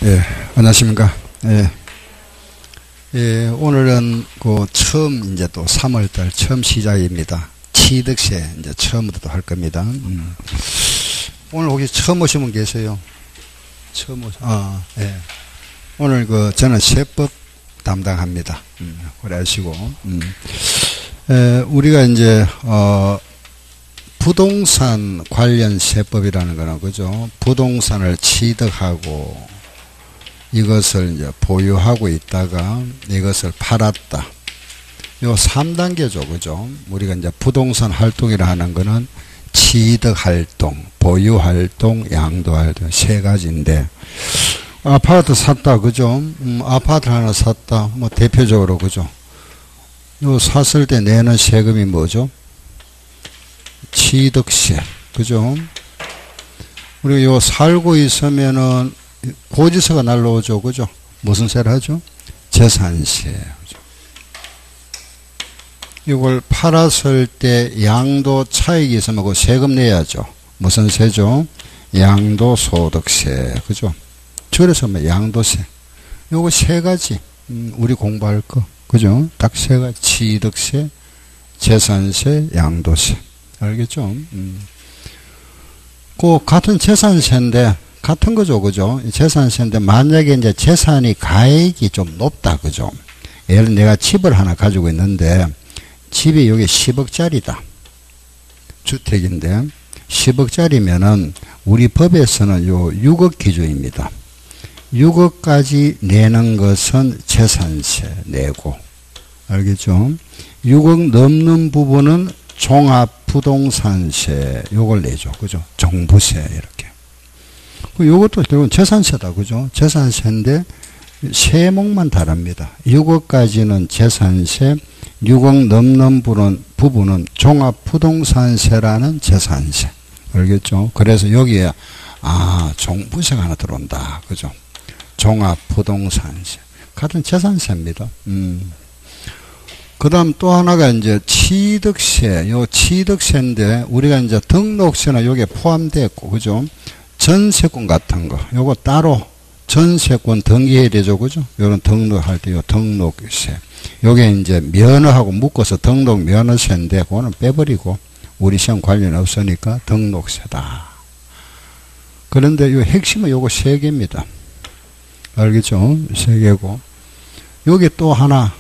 예, 안녕하십니까. 예, 예, 오늘은 처음 이제 또 3월달 처음 시작입니다. 취득세 이제 처음부터 할 겁니다. 오늘 혹시 처음 오신 분 계세요? 처음 예. 오늘 저는 세법 담당합니다. 그래 하시고, 우리가 이제, 부동산 관련 세법이라는 거는, 그죠? 부동산을 취득하고, 이것을 이제 보유하고 있다가 이것을 팔았다. 요 3단계죠. 그죠? 우리가 이제 부동산 활동이라 하는 거는 취득 활동, 보유 활동, 양도 활동 세 가지인데, 아파트 샀다. 그죠? 아파트 하나 샀다. 뭐 대표적으로, 그죠? 요 샀을 때 내는 세금이 뭐죠? 취득세. 그죠? 우리가 요 살고 있으면은 고지서가 날라오죠. 그죠? 무슨 세를 하죠? 재산세. 그죠? 이걸 팔았을 때 양도 차익이 있으면 그 세금 내야죠. 무슨 세죠? 양도소득세. 그죠? 그래서 뭐 양도세. 요거 세 가지, 우리 공부할 거. 그죠? 딱 세 가지. 취득세, 재산세, 양도세. 알겠죠? 같은 재산세인데, 같은 거죠. 그죠? 재산세인데, 만약에 이제 재산이 가액이 좀 높다. 그죠? 예를 내가 집을 하나 가지고 있는데, 집이 여기 10억짜리다. 주택인데, 10억짜리면은, 우리 법에서는 요 6억 기준입니다. 6억까지 내는 것은 재산세 내고, 알겠죠? 6억 넘는 부분은 종합부동산세, 요걸 내죠. 그죠? 종부세, 이렇게. 요것도 결국은 재산세다. 그죠? 재산세인데, 세목만 다릅니다. 6억까지는 재산세, 6억 넘는 부분은 종합부동산세라는 재산세. 알겠죠? 그래서 여기에, 종부세가 하나 들어온다. 그죠? 종합부동산세. 같은 재산세입니다. 그 다음 또 하나가 이제 취득세. 요 취득세인데, 우리가 이제 등록세는 여기에 포함되어 있고, 그죠? 전세권 같은 거. 요거 따로 전세권 등기해야 되죠. 그죠? 요런 등록할 때 요 등록세. 요게 이제 면허하고 묶어서 등록 면허세인데, 그거는 빼버리고, 우리 시험 관련 없으니까 등록세다. 그런데 요 핵심은 요거 세 개입니다. 알겠죠? 세 개고. 여기 또 하나,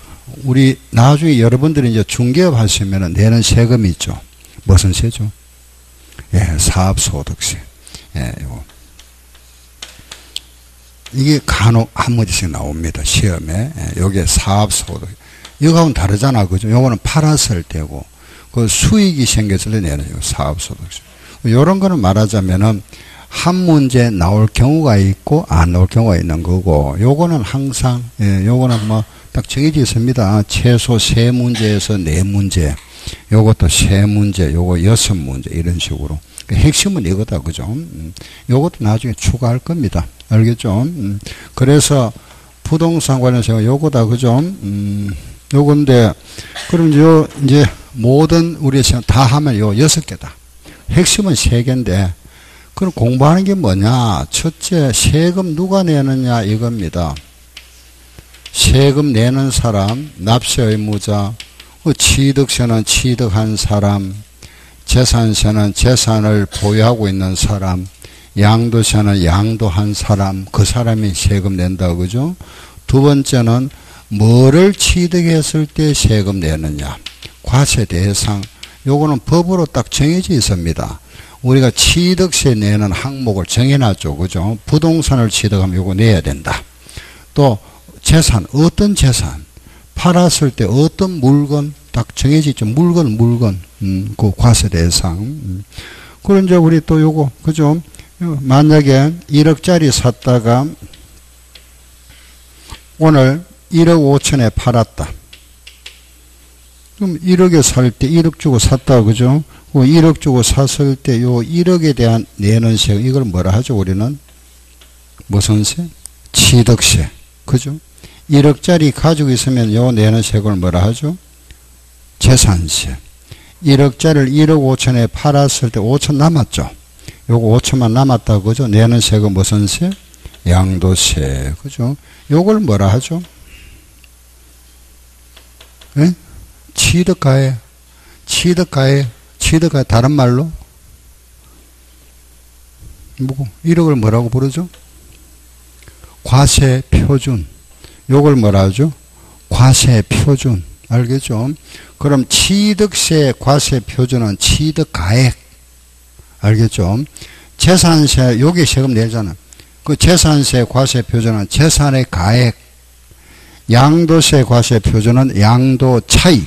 우리 나중에 여러분들이 이제 중개업 하시면 내는 세금이 있죠. 무슨 세죠? 예, 사업소득세. 예, 요거. 이게 간혹 한 문제씩 나옵니다. 시험에. 예, 요게 사업소득. 이거하고는 다르잖아. 그죠? 요거는 팔았을 때고, 그 수익이 생겼을 때 내는 요 사업소득세. 요런 거는 말하자면은, 한 문제 나올 경우가 있고 안 나올 경우가 있는 거고, 요거는 항상, 요거는 뭐 딱 정해져 있습니다. 최소 3문제에서 4문제, 요것도 3문제, 요거 6문제 이런 식으로. 핵심은 이거다. 그죠? 요것도 나중에 추가할 겁니다. 알겠죠? 그래서 부동산 관련해서 요거다. 그죠? 요건데, 그럼 이제 모든 우리 시험 다 하면 요 6개다. 핵심은 3개인데, 그럼 공부하는 게 뭐냐? 첫째, 세금 누가 내느냐 이겁니다. 세금 내는 사람, 납세 의무자, 취득세는 취득한 사람, 재산세는 재산을 보유하고 있는 사람, 양도세는 양도한 사람, 그 사람이 세금 낸다. 그죠? 두 번째는 뭐를 취득했을 때 세금 내느냐? 과세 대상. 요거는 법으로 딱 정해져 있습니다. 우리가 취득세 내는 항목을 정해놨죠. 그죠? 부동산을 취득하면 요거 내야 된다. 또 재산, 어떤 재산, 팔았을 때 어떤 물건 딱 정해져 있죠. 물건, 그 과세 대상. 그럼 이제 우리 또 요거, 그죠? 만약에 1억짜리 샀다가 오늘 1억 5천에 팔았다. 그럼 1억에 살 때 1억 주고 샀다. 그죠? 1억 주고 샀을 때 요 1억에 대한 내는 세금, 이걸 뭐라 하죠? 우리는 무슨 세? 취득세. 그죠? 1억짜리 가지고 있으면 요 내는 세금을 뭐라 하죠? 재산세. 1억짜리를 1억 5천에 팔았을 때 5천 남았죠? 요거 5천만 남았다. 그죠? 내는 세금 무슨 세? 양도세. 그죠? 요걸 뭐라 하죠? 예? 취득가액. 취득가액. 취득가액 다른 말로? 뭐 1억을 뭐라고 부르죠? 과세표준. 요걸 뭐라 하죠? 과세표준. 알겠죠? 그럼 취득세 과세표준은 취득가액. 알겠죠? 재산세, 요게 세금 내잖아. 그 재산세 과세표준은 재산의 가액. 양도세 과세표준은 양도 차익.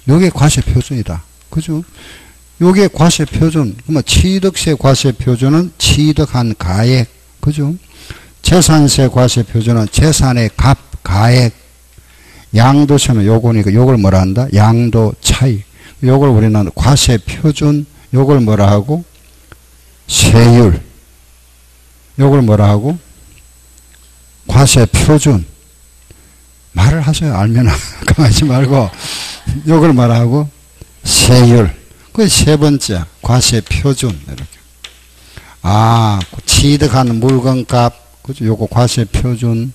요게 과세표준이다. 그죠? 요게 과세표준. 그러면 취득세 과세표준은 취득한 가액. 그죠? 재산세 과세표준은 재산의 값, 가액. 양도세는 요거니까 요걸 뭐라 한다? 양도 차익. 요걸 우리는 과세표준, 요걸 뭐라 하고? 세율. 요걸 뭐라 하고? 과세표준. 말을 하세요. 알면 가만히 말고. 요걸 뭐라 하고? 세율. 그 세 번째, 과세표준. 이렇게. 아, 취득한 물건값. 그죠? 요거 과세표준.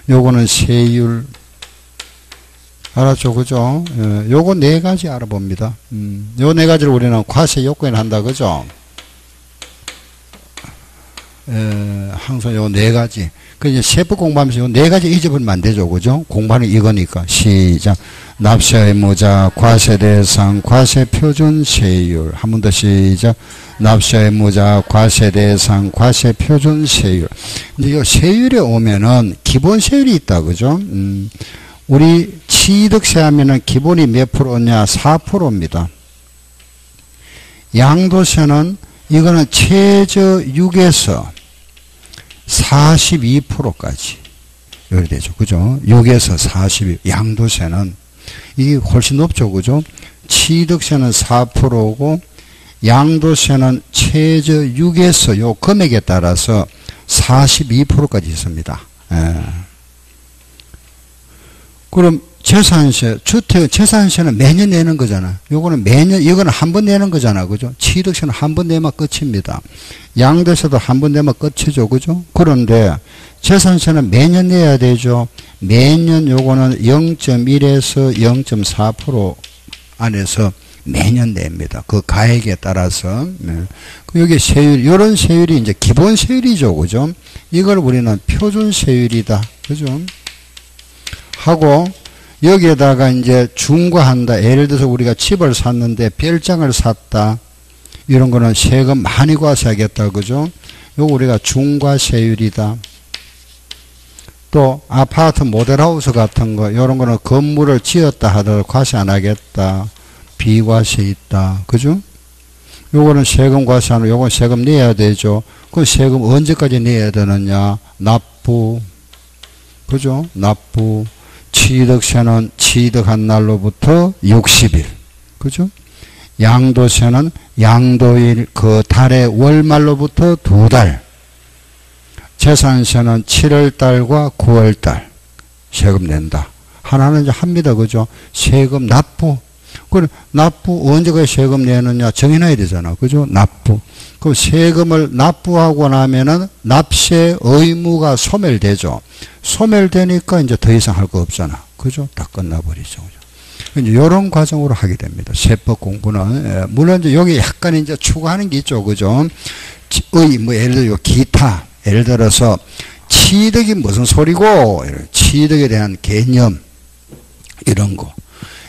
요거는 세율. 알았죠? 그죠? 예, 요거 네 가지 알아봅니다. 요 네 가지를 우리는 과세 요건에 한다. 그죠? 항상 요 네 가지. 그 이제 세법 공부하면서 요 네 가지 잊어버리면 안 되죠. 그죠? 공부하는 이거니까. 시작. 납세 의무자, 과세 대상, 과세 표준, 세율. 한 번 더 시작. 납세 의무자, 과세 대상, 과세 표준, 세율. 이제 요 세율에 오면은 기본 세율이 있다. 그죠? 우리 취득세 하면은 기본이 몇 프로냐? 4%입니다. 양도세는 이거는 최저 6에서 42%까지 요리되죠. 그죠? 6에서 42. 양도세는 이게 훨씬 높죠. 그죠? 취득세는 4%고 양도세는 최저 6에서 요 금액에 따라서 42%까지 있습니다. 예. 그럼 재산세, 주택 재산세는 매년 내는 거잖아. 요거는 매년, 이거는 한 번 내는 거잖아. 그죠? 취득세는 한 번 내면 끝입니다. 양도세도 한 번 내면 끝이죠. 그죠? 그런데 재산세는 매년 내야 되죠. 매년 요거는 0.1에서 0.4% 안에서 매년 냅니다. 그 가액에 따라서. 네. 여기 세율, 요런 세율이 이제 기본 세율이죠. 그죠? 이걸 우리는 표준 세율이다. 그죠? 하고 여기에다가 이제 중과한다. 예를 들어서 우리가 집을 샀는데 별장을 샀다. 이런 거는 세금 많이 과세하겠다. 그죠? 요거 우리가 중과세율이다. 또 아파트 모델하우스 같은 거 이런 거는 건물을 지었다 하더라도 과세 안 하겠다. 비과세 있다. 그죠? 요거는 세금 과세하는 요건 세금 내야 되죠. 그 세금 언제까지 내야 되느냐? 납부. 그죠? 납부. 취득세는 취득한 날로부터 60일. 그죠? 양도세는 양도일 그 달의 월말로부터 2달. 재산세는 7월달과 9월달 세금 낸다. 하나는 이제 합니다. 그죠? 세금 납부. 그럼 납부 언제까지 세금 내느냐 정해놔야 되잖아. 그죠? 납부. 그 세금을 납부하고 나면은 납세 의무가 소멸되죠. 소멸되니까 이제 더 이상 할 거 없잖아. 그죠? 다 끝나버리죠. 그죠? 이제 이런 과정으로 하게 됩니다. 세법 공부는. 물론 이제 여기 약간 이제 추가하는 게 있죠. 그죠? 뭐 예를 들어 기타. 예를 들어서 취득이 무슨 소리고, 취득에 대한 개념, 이런 거.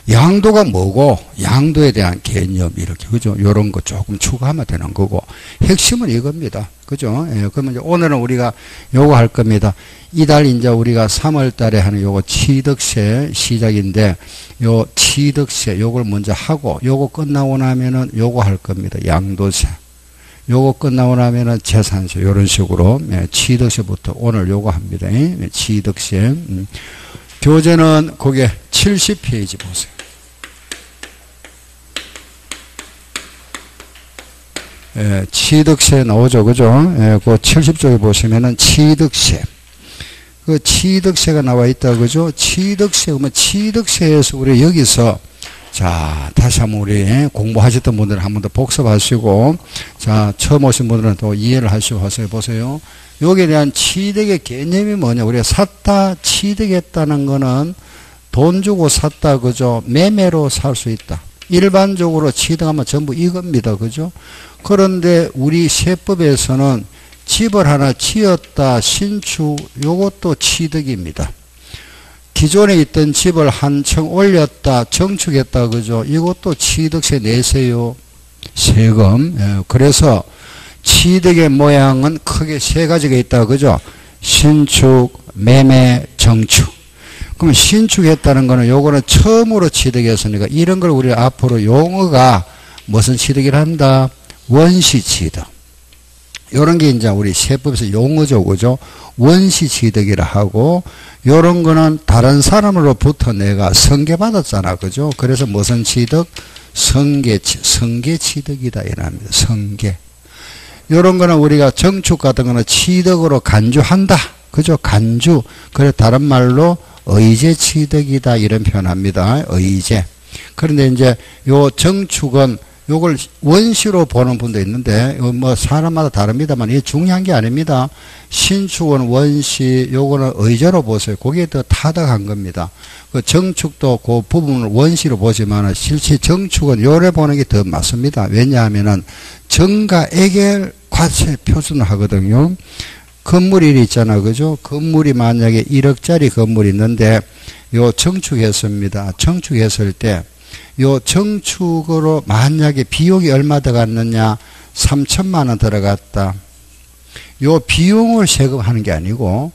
양도가 뭐고, 양도에 대한 개념, 이렇게, 그죠? 요런 거 조금 추가하면 되는 거고, 핵심은 이겁니다. 그죠? 예, 그러면 이제 오늘은 우리가 요거 할 겁니다. 이달 이제 우리가 3월 달에 하는 요거 취득세 시작인데, 요 취득세, 요걸 먼저 하고, 요거 끝나고 나면은 요거 할 겁니다. 양도세. 요거 끝나고 나면은 재산세, 요런 식으로, 예, 취득세부터 오늘 요거 합니다. 예, 취득세. 교재는 그게 70페이지 보세요. 예, 취득세 나오죠. 그죠? 예, 그 70쪽에 보시면은 취득세. 그 취득세가 나와 있다. 그죠? 취득세, 그러면 취득세에서 우리 여기서 자, 다시 한번 우리 공부하셨던 분들은 한 번 더 복습하시고, 자, 처음 오신 분들은 또 이해를 하시고 하세요. 보세요. 여기에 대한 취득의 개념이 뭐냐. 우리가 샀다, 취득했다는 거는 돈 주고 샀다, 그죠? 매매로 살 수 있다. 일반적으로 취득하면 전부 이겁니다. 그죠? 그런데 우리 세법에서는 집을 하나 지었다, 신축, 요것도 취득입니다. 기존에 있던 집을 한 층 올렸다, 정축했다, 그죠? 이것도 취득세 내세요. 세금. 예, 그래서 취득의 모양은 크게 세 가지가 있다, 그죠? 신축, 매매, 정축. 그럼 신축했다는 거는 요거는 처음으로 취득했으니까 이런 걸 우리 앞으로 용어가 무슨 취득을 한다? 원시 취득. 요런 게 이제 우리 세법에서 용어죠, 그죠? 원시 취득이라 하고, 요런 거는 다른 사람으로부터 내가 성계받았잖아, 그죠? 그래서 무슨 취득? 성계 취득이다, 이랍니다. 성계. 요런 거는 우리가 정축 같은 거는 취득으로 간주한다. 그죠? 간주. 그래, 다른 말로 의제 취득이다. 이런 표현합니다. 의제. 그런데 이제 요 정축은 요걸 원시로 보는 분도 있는데, 뭐 사람마다 다릅니다만, 이게 중요한 게 아닙니다. 신축은 원시, 요거는 의제로 보세요. 그게 더 타덕한 겁니다. 그 정축도 그 부분을 원시로 보지만, 실제 정축은 요래 보는 게 더 맞습니다. 왜냐하면은 정가액을 과세 표준을 하거든요. 건물이 있잖아, 그죠? 건물이 만약에 1억짜리 건물이 있는데, 요 정축했습니다. 정축했을 때, 요 정축으로 만약에 비용이 얼마 들어갔느냐? 3천만 원 들어갔다. 요 비용을 세금하는 게 아니고,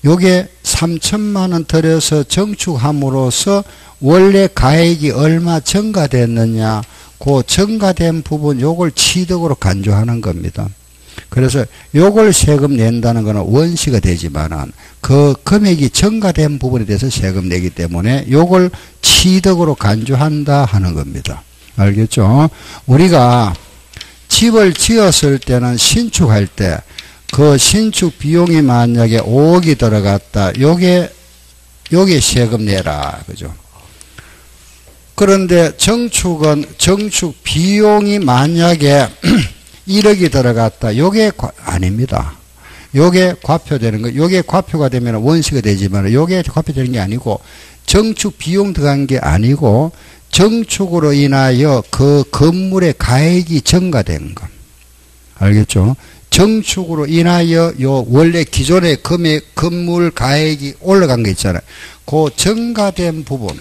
요게 3천만 원 들여서 정축함으로써 원래 가액이 얼마 증가됐느냐? 그 증가된 부분 요걸 취득으로 간주하는 겁니다. 그래서 요걸 세금 낸다는 거는 원시가 되지만은 그 금액이 증가된 부분에 대해서 세금 내기 때문에 요걸 취득으로 간주한다 하는 겁니다. 알겠죠? 우리가 집을 지었을 때는 신축할 때 그 신축 비용이 만약에 5억이 들어갔다. 요게 세금 내라. 그죠? 그런데 정축은 정축 비용이 만약에 1억이 들어갔다. 요게 아닙니다. 요게 과표되는 거. 요게 과표가 되면 원시가 되지만 요게 과표되는 게 아니고 정축 비용 들어간 게 아니고 정축으로 인하여 그 건물의 가액이 증가된 것. 알겠죠? 정축으로 인하여 요 원래 기존의 건물 가액이 올라간 거 있잖아요. 그 증가된 부분.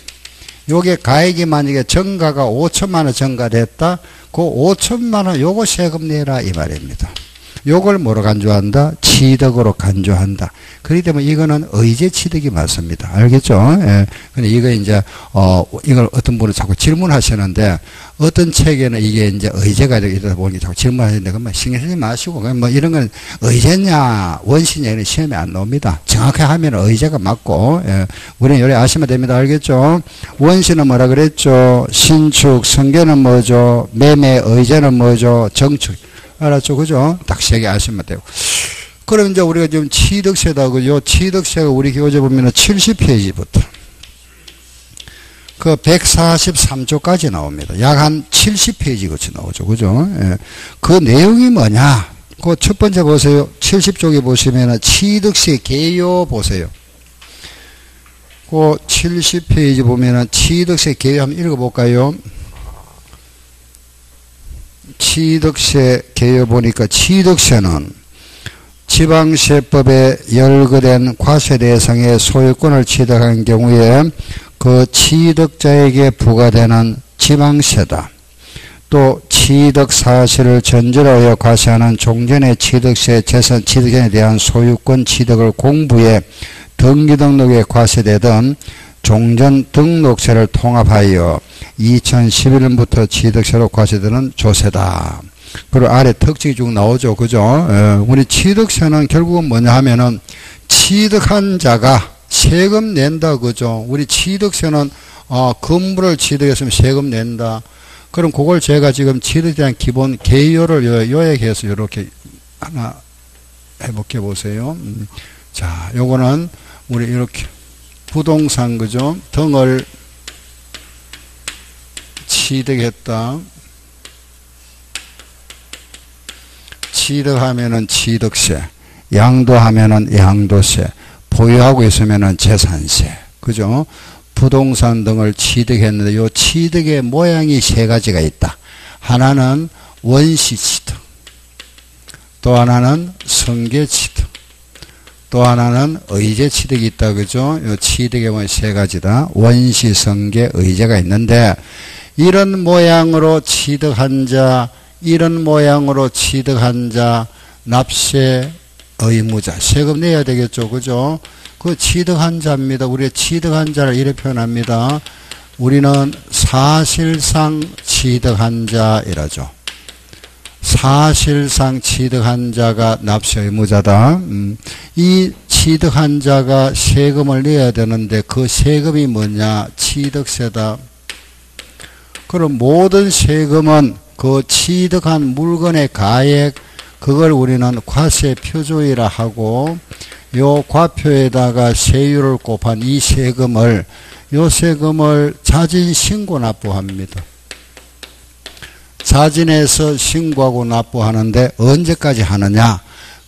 요게 가액이 만약에 증가가 5천만 원 증가됐다. 그 5천만 원 요거 세금 내라 이 말입니다. 요걸 뭐로 간주한다? 취득으로 간주한다. 그렇기 때문에 이거는 의제 취득이 맞습니다. 알겠죠? 예. 근데 이거 이제 이걸 어떤 분은 자꾸 질문하시는데 어떤 책에는 이게 이제 의제가 되다 보니 자꾸 질문하시는데 그만 신경 쓰지 마시고 뭐 이런 건 의제냐 원시냐 이런 시험에 안 나옵니다. 정확하게 하면 의제가 맞고 예. 우리는 요래 아시면 됩니다. 알겠죠? 원시는 뭐라 그랬죠? 신축, 성계는 뭐죠? 매매, 의제는 뭐죠? 정축. 알았죠? 그죠? 딱 세 개 아시면 되고. 그럼 이제 우리가 지금 취득세다. 그죠? 취득세가 우리 교재 보면은 70페이지부터 그 143조까지 나옵니다. 약 한 70페이지 거치 나오죠. 그죠? 예. 그 내용이 뭐냐? 그 첫 번째 보세요. 70쪽에 보시면은 취득세 개요 보세요. 그 70페이지 보면은 취득세 개요 한번 읽어볼까요? 취득세 개요 보니까 취득세는 지방세법에 열거된 과세 대상의 소유권을 취득한 경우에 그 취득자에게 부과되는 지방세다. 또 취득 사실을 전제로 하여 과세하는 종전의 취득세, 재산 취득에 대한 소유권 취득을 공부해 등기등록에 과세되던 종전 등록세를 통합하여 2011년부터 취득세로 과세되는 조세다. 그리고 아래 특징이 쭉 나오죠. 그죠? 우리 취득세는 결국은 뭐냐 하면은 취득한 자가 세금 낸다. 그죠? 우리 취득세는 건물을 취득했으면 세금 낸다. 그럼 그걸 제가 지금 취득에 대한 기본 개요를 요약해서 이렇게 하나 해볼게 보세요. 자, 요거는 우리 이렇게 부동산 그죠? 등을 취득했다. 취득하면은 취득세. 양도하면은 양도세, 보유하고 있으면은 재산세, 그죠? 부동산 등을 취득했는데 요 취득의 모양이 세 가지가 있다. 하나는 원시 취득, 또 하나는 승계 취득, 또 하나는 의제 취득이 있다, 그죠? 요 취득의 모양 세 가지다. 원시, 승계, 의제가 있는데 이런 모양으로 취득한 자, 이런 모양으로 취득한 자 납세 의무자, 세금 내야 되겠죠, 그죠? 그 취득한 자입니다. 우리가 취득한 자를 이렇게 표현합니다. 우리는 사실상 취득한 자이라죠. 사실상 취득한 자가 납세 의무자다. 이 취득한 자가 세금을 내야 되는데 그 세금이 뭐냐? 취득세다. 그럼 모든 세금은 그 취득한 물건의 가액, 그걸 우리는 과세 표조이라 하고, 요 과표에다가 세율을 곱한 이 세금을, 요 세금을 자진 신고 납부합니다. 자진해서 신고하고 납부하는데 언제까지 하느냐?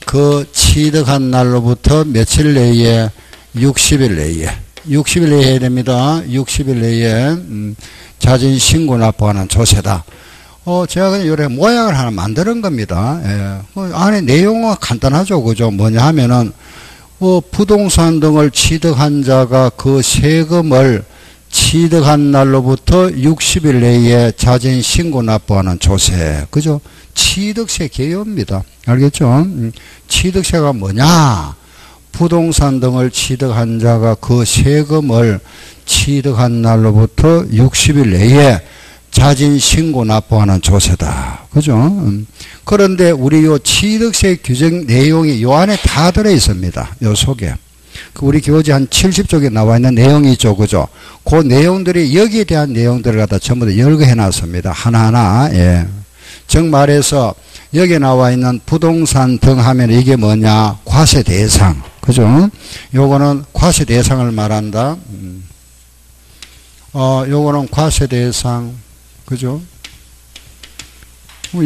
그 취득한 날로부터 며칠 내에? 60일 내에. 60일 내에 해야 됩니다. 60일 내에 자진 신고 납부하는 조세다. 제가 그냥 요래 모양을 하나 만드는 겁니다. 예. 그 안에 내용은 간단하죠. 그죠? 뭐냐 하면은, 부동산 등을 취득한 자가 그 세금을 취득한 날로부터 60일 내에 자진 신고 납부하는 조세. 그죠? 취득세 개요입니다. 알겠죠? 취득세가 뭐냐? 부동산 등을 취득한 자가 그 세금을 취득한 날로부터 60일 내에 자진 신고 납부하는 조세다. 그죠? 그런데 우리 요 취득세 규정 내용이 요 안에 다 들어 있습니다. 요 속에. 우리 교재 한 70쪽에 나와 있는 내용이 있죠. 그죠? 그 내용들이 여기에 대한 내용들을 갖다 전부 다 열거해 놨습니다. 하나하나. 예. 즉 말해서 여기에 나와 있는 부동산 등 하면 이게 뭐냐? 과세 대상. 그죠? 요거는 과세 대상을 말한다. 요거는 과세 대상. 그죠?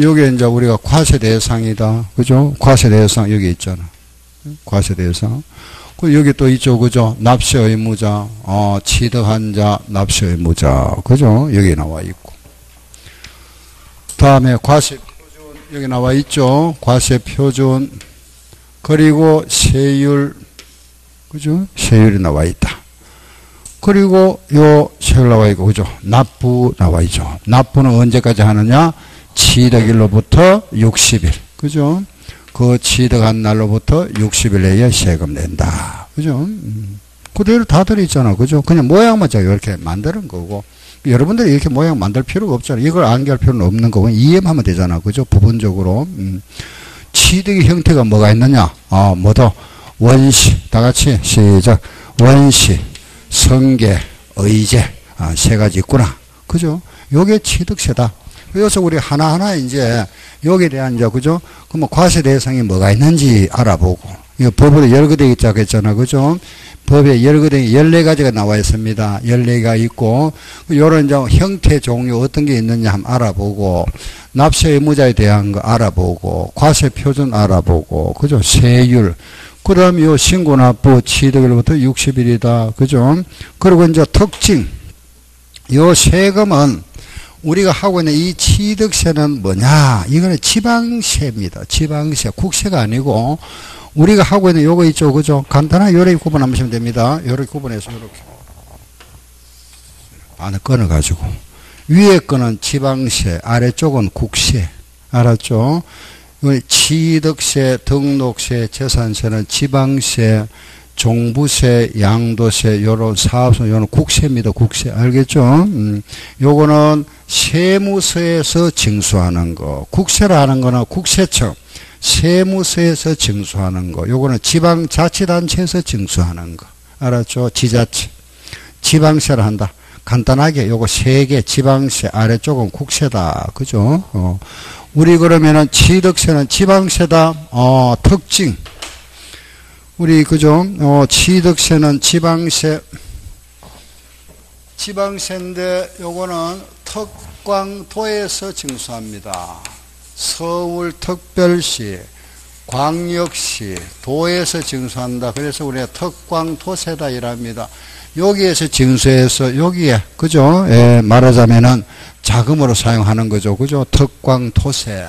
여기 이제 우리가 과세 대상이다. 그죠? 과세 대상 여기 있잖아. 과세 대상. 그 여기 또 있죠. 그죠? 납세 의무자, 취득한 자, 납세 의무자. 그죠? 여기 나와 있고. 다음에 과세 표준 여기 나와 있죠. 과세 표준. 그리고 세율. 그죠? 세율이 나와 있다. 그리고 요 세율 나와 있고, 그죠? 납부 나와 있죠. 납부는 언제까지 하느냐? 취득일로부터 60일. 그죠? 그 취득한 날로부터 60일 내에 세금 낸다. 그죠? 그대로 다 들어있잖아. 그죠? 그냥 모양만 제가 이렇게 만드는 거고. 여러분들이 이렇게 모양 만들 필요가 없잖아. 이걸 암기할 필요는 없는 거고. 이해하면 되잖아. 그죠? 부분적으로. 취득의 형태가 뭐가 있느냐? 뭐도? 원시. 다 같이 시작. 원시. 승계, 의제, 세 가지 있구나. 그죠? 요게 취득세다. 그래서 우리 하나하나 이제, 여기에 대한 이제, 그죠? 그러면 과세 대상이 뭐가 있는지 알아보고, 이거 법으로 열거되어 있다고 했잖아. 그죠? 법에 열거된 14가지가 나와 있습니다. 14가 있고, 요런 이제 형태 종류 어떤 게 있느냐 한번 알아보고, 납세 의무자에 대한 거 알아보고, 과세 표준 알아보고, 그죠? 세율. 그 다음에 요 신고납부 취득일부터 60일이다. 그죠? 그리고 이제 특징. 요 세금은 우리가 하고 있는 이 취득세는 뭐냐? 이거는 지방세입니다. 지방세. 국세가 아니고 우리가 하고 있는 요거 있죠. 그죠? 간단하게 요렇게 구분하시면 됩니다. 요렇게 구분해서 요렇게. 안에 끊어가지고. 위에 거는 지방세, 아래쪽은 국세. 알았죠? 취득세, 등록세, 재산세는 지방세, 종부세, 양도세, 요런 사업세, 요런 국세입니다. 국세. 알겠죠? 요거는 세무서에서 징수하는 거. 국세라는 거는 국세청, 세무서에서 징수하는 거. 요거는 지방자치단체에서 징수하는 거. 알았죠? 지자체. 지방세를 한다. 간단하게 요거 세 개, 지방세, 아래쪽은 국세다. 그죠? 우리 그러면은 취득세는 지방세다. 특징. 우리 그죠? 취득세는 지방세. 지방세인데 요거는 특광도에서 징수합니다. 서울특별시, 광역시, 도에서 징수한다. 그래서 우리가 특광도세다 이랍니다. 여기에서 징수해서 여기에, 그죠? 예, 말하자면은 자금으로 사용하는 거죠. 그죠? 특광도세.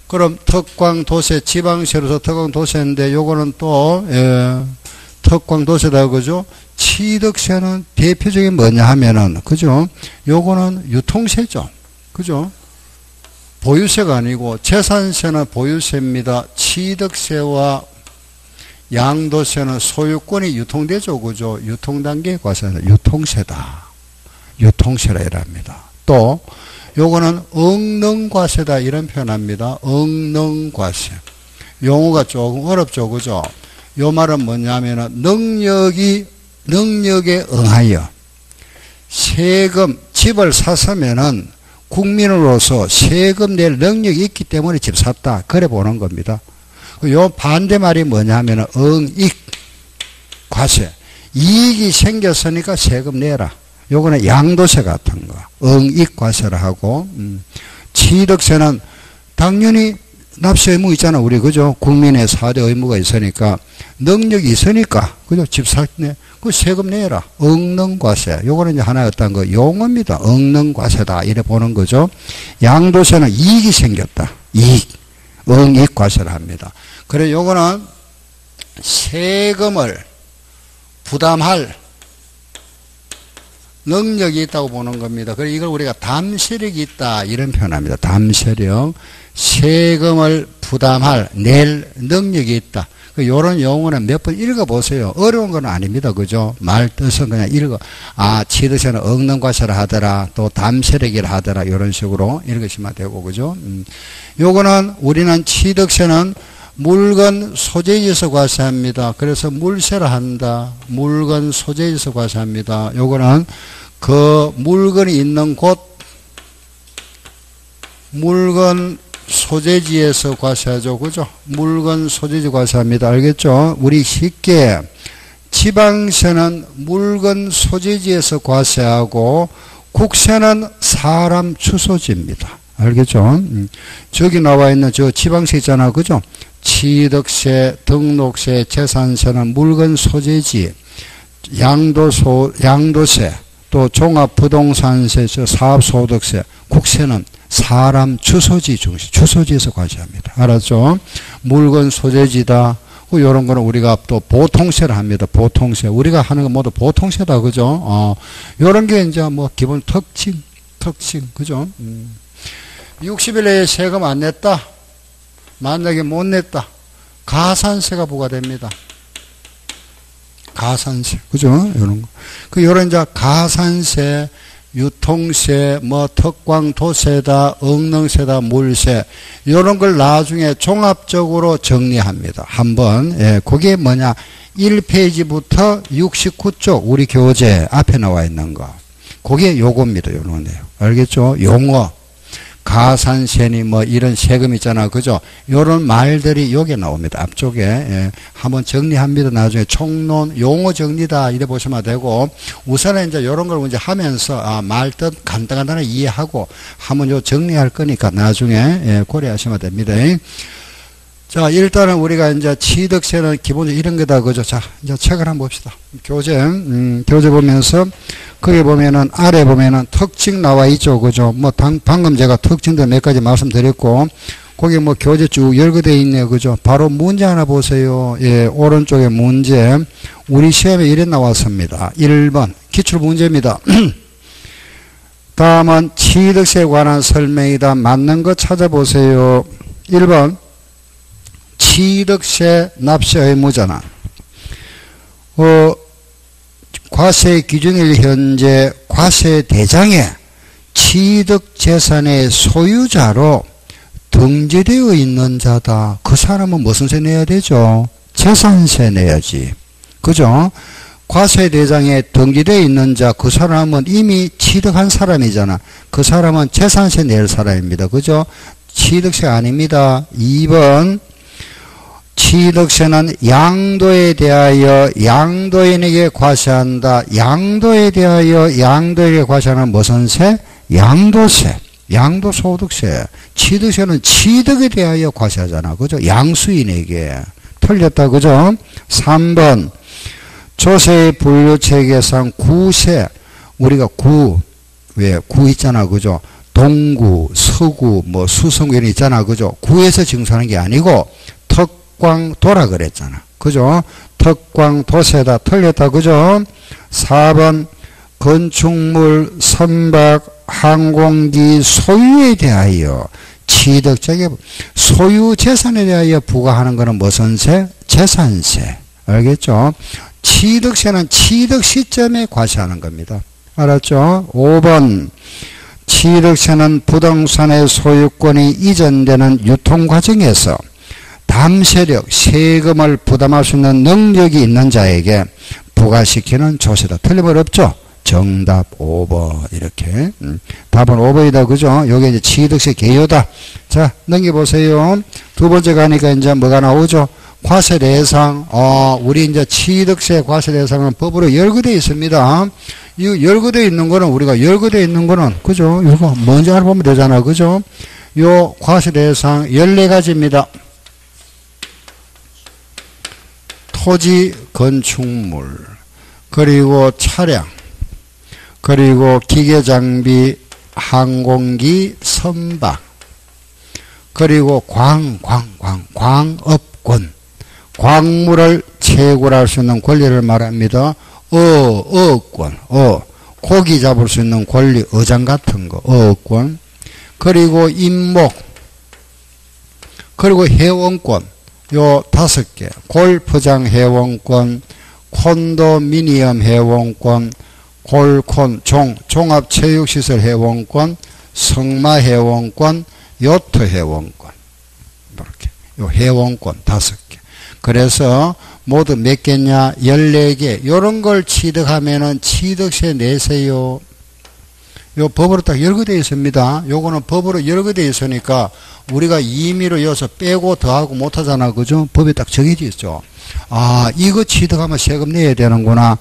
그럼 특광도세, 지방세로서 특광도세인데 요거는 또, 특광도세다. 그죠? 취득세는 대표적인 뭐냐 하면은, 그죠? 요거는 유통세죠. 그죠? 보유세가 아니고 재산세는 보유세입니다. 취득세와 양도세는 소유권이 유통되죠. 그죠? 유통단계 과세는 유통세다. 유통세라 이랍니다. 또 요거는 응능과세다 이런 표현합니다. 응능과세. 용어가 조금 어렵죠. 그죠? 요 말은 뭐냐면은 능력에 응하여 세금, 집을 샀으면은 국민으로서 세금 낼 능력이 있기 때문에 집 샀다. 그래 보는 겁니다. 요 반대말이 뭐냐 하면 응익 과세. 이익이 생겼으니까 세금 내라. 요거는 양도세 같은 거. 응익 과세를 하고, 취득세는 당연히 납세 의무 있잖아. 우리, 그죠? 국민의 4대 의무가 있으니까, 능력이 있으니까, 그죠? 집 샀네. 그 세금 내라. 응능과세. 요거는 이제 하나의 어떤 거 용어입니다. 응능과세다. 이래 보는 거죠. 양도세는 이익이 생겼다. 이익. 응익과세를 합니다. 그래, 요거는 세금을 부담할 능력이 있다고 보는 겁니다. 그래, 이걸 우리가 담세력이 있다. 이런 표현합니다. 담세력. 세금을 부담할, 낼 능력이 있다. 요런 용어는 몇 번 읽어보세요. 어려운 건 아닙니다. 그죠? 말 뜻은 그냥 읽어. 아, 취득세는 응능과세를 하더라. 또 담세력이라 하더라. 요런 식으로 읽으시면 되고, 그죠? 요거는 우리는 취득세는 물건 소재지에서 과세합니다. 그래서 물세를 한다. 물건 소재지에서 과세합니다. 요거는 그 물건이 있는 곳, 물건 소재지에서 과세하죠. 그죠? 물건 소재지 과세합니다. 알겠죠? 우리 쉽게 지방세는 물건 소재지에서 과세하고 국세는 사람 주소지입니다. 알겠죠? 저기 나와 있는 저 지방세 있잖아. 그죠? 취득세, 등록세, 재산세는 물건 소재지, 양도세, 또 종합부동산세, 사업소득세, 국세는 사람 주소지 중심, 주소지에서 과세합니다. 알았죠? 물건 소재지다. 요런 거는 우리가 또 보통세를 합니다. 보통세. 우리가 하는 건 모두 보통세다. 그죠? 요런 게 이제 뭐 기본 특징. 그죠? 60일 내에 세금 안 냈다. 만약에 못 냈다. 가산세가 부과됩니다. 가산세. 그죠? 요런 거. 요런 이제 가산세, 유통세, 뭐 특광도세다, 응능세다, 물세 이런 걸 나중에 종합적으로 정리합니다. 한번 그게 뭐냐 1페이지부터 69쪽 우리 교재 앞에 나와 있는 거 그게 요겁니다. 요런 내용 알겠죠? 용어 가산세니 뭐 이런 세금 있잖아. 그죠? 요런 말들이 여기에 나옵니다. 앞쪽에. 한번 정리합니다. 나중에 총론, 용어 정리다. 이래 보시면 되고, 우선은 이제 요런 걸 이제 하면서, 말뜻 간단하게 이해하고, 한번 요 정리할 거니까 나중에, 고려하시면 됩니다. 자, 일단은 우리가 이제 취득세는 기본적으로 이런 거다. 그죠? 자, 이제 책을 한번 봅시다. 교재 보면서, 거기 보면은, 아래 보면은 특징 나와 있죠. 그죠? 뭐, 방금 제가 특징들 몇 가지 말씀드렸고, 거기 뭐 교재 쭉 열거되어 있네요. 그죠? 바로 문제 하나 보세요. 오른쪽에 문제. 우리 시험에 이래 나왔습니다. 1번. 기출 문제입니다. 다음은 취득세에 관한 설명이다. 맞는 거 찾아보세요. 1번. 취득세 납세 의무자는 과세 기준일 현재 과세 대장에 취득재산의 소유자로 등재되어 있는 자다. 그 사람은 무슨 세 내야 되죠? 재산세 내야지. 그죠? 과세 대장에 등기되어 있는 자, 그 사람은 이미 취득한 사람이잖아. 그 사람은 재산세 낼 사람입니다. 그죠? 취득세 아닙니다. 2번. 취득세는 양도에 대하여 양도인에게 과세한다. 양도에 대하여 양도에게 과세하는 무슨 세? 양도세. 양도소득세. 취득세는 취득에 대하여 과세하잖아. 그죠? 양수인에게. 틀렸다. 그죠? 3번. 조세의 분류체계상 구세. 우리가 왜? 구 있잖아. 그죠? 동구, 서구, 뭐 수성구 이런 있잖아. 그죠? 구에서 징수하는 게 아니고 특광도라 그랬잖아. 그죠? 특광도세다. 틀렸다. 그죠? 4번. 건축물, 선박, 항공기 소유에 대하여 취득적인 소유 재산에 대하여 부과하는 것은 무슨 세? 재산세. 알겠죠? 취득세는 취득 시점에 과세하는 겁니다. 알았죠? 5번. 취득세는 부동산의 소유권이 이전되는 유통 과정에서 담세력, 세금을 부담할 수 있는 능력이 있는 자에게 부과시키는 조세다. 틀림은 없죠? 정답 5번. 이렇게. 답은 5번이다. 그죠? 요게 이제 취득세 개요다. 자, 넘겨보세요. 두 번째 가니까 이제 뭐가 나오죠? 과세 대상. 우리 이제 취득세 과세 대상은 법으로 열거되어 있습니다. 이 열거되어 있는 거는 우리가 열거되어 있는 거는 그죠? 이거 먼저 알아보면 되잖아. 그죠? 요 과세 대상 14가지입니다. 토지, 건축물, 그리고 차량, 그리고 기계장비, 항공기, 선박, 그리고 광업권, 광물을 채굴할 수 있는 권리를 말합니다. 어권, 고기 잡을 수 있는 권리, 어장 같은 거, 어권, 그리고 임목, 그리고 회원권, 요 5개, 골프장 회원권, 콘도미니엄 회원권, 골콘, 종합체육시설 회원권, 성마 회원권, 요트 회원권. 이렇게. 요 회원권 5개. 그래서 모두 몇 개냐? 14개. 요런 걸 취득하면은 취득세 내세요. 요 법으로 딱 열거되어 있습니다. 요거는 법으로 열거되어 있으니까 우리가 임의로 여기서 빼고 더하고 못하잖아. 그죠? 법에 딱 정해져 있죠. 이거 취득하면 세금 내야 되는구나.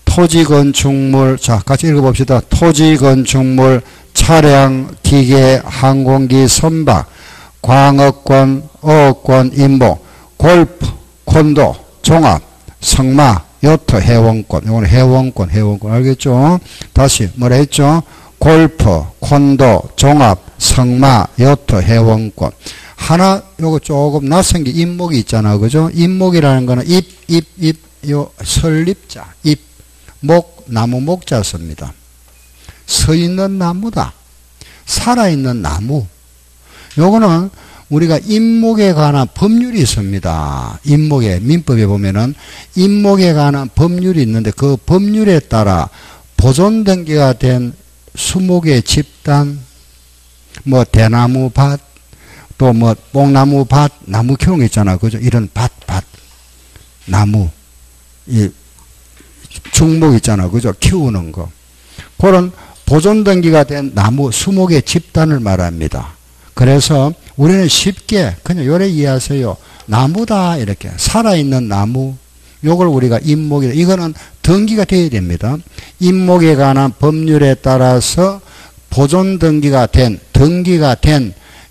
토지, 건축물, 자, 같이 읽어봅시다. 토지, 건축물, 차량, 기계, 항공기, 선박, 광업권, 어업권, 임목, 골프, 콘도, 종합, 성마, 요트, 회원권. 이거는 회원권, 알겠죠? 다시, 뭐라 했죠? 골프, 콘도, 종합, 성마, 요트, 회원권. 하나, 요거 조금 낯선 게 임목이 있잖아. 그죠? 임목이라는 거는 요 설립자, 나무 목자 씁니다. 서 있는 나무다. 살아있는 나무. 요거는 우리가 임목에 관한 법률이 있습니다. 임목에, 민법에 보면은 임목에 관한 법률이 있는데 그 법률에 따라 보존 등기가 된 수목의 집단, 뭐 대나무 밭, 또 뭐 뽕나무 밭, 나무 키우는 거 있잖아. 그죠? 이런 나무, 중목 있잖아. 그죠? 키우는 거. 그런 보존 등기가 된 나무, 수목의 집단을 말합니다. 그래서 우리는 쉽게 그냥 요래 이해하세요. 나무다. 이렇게. 살아있는 나무. 요걸 우리가 임목이다. 이거는 등기가 돼야 됩니다. 임목에 관한 법률에 따라서 보존 등기가 된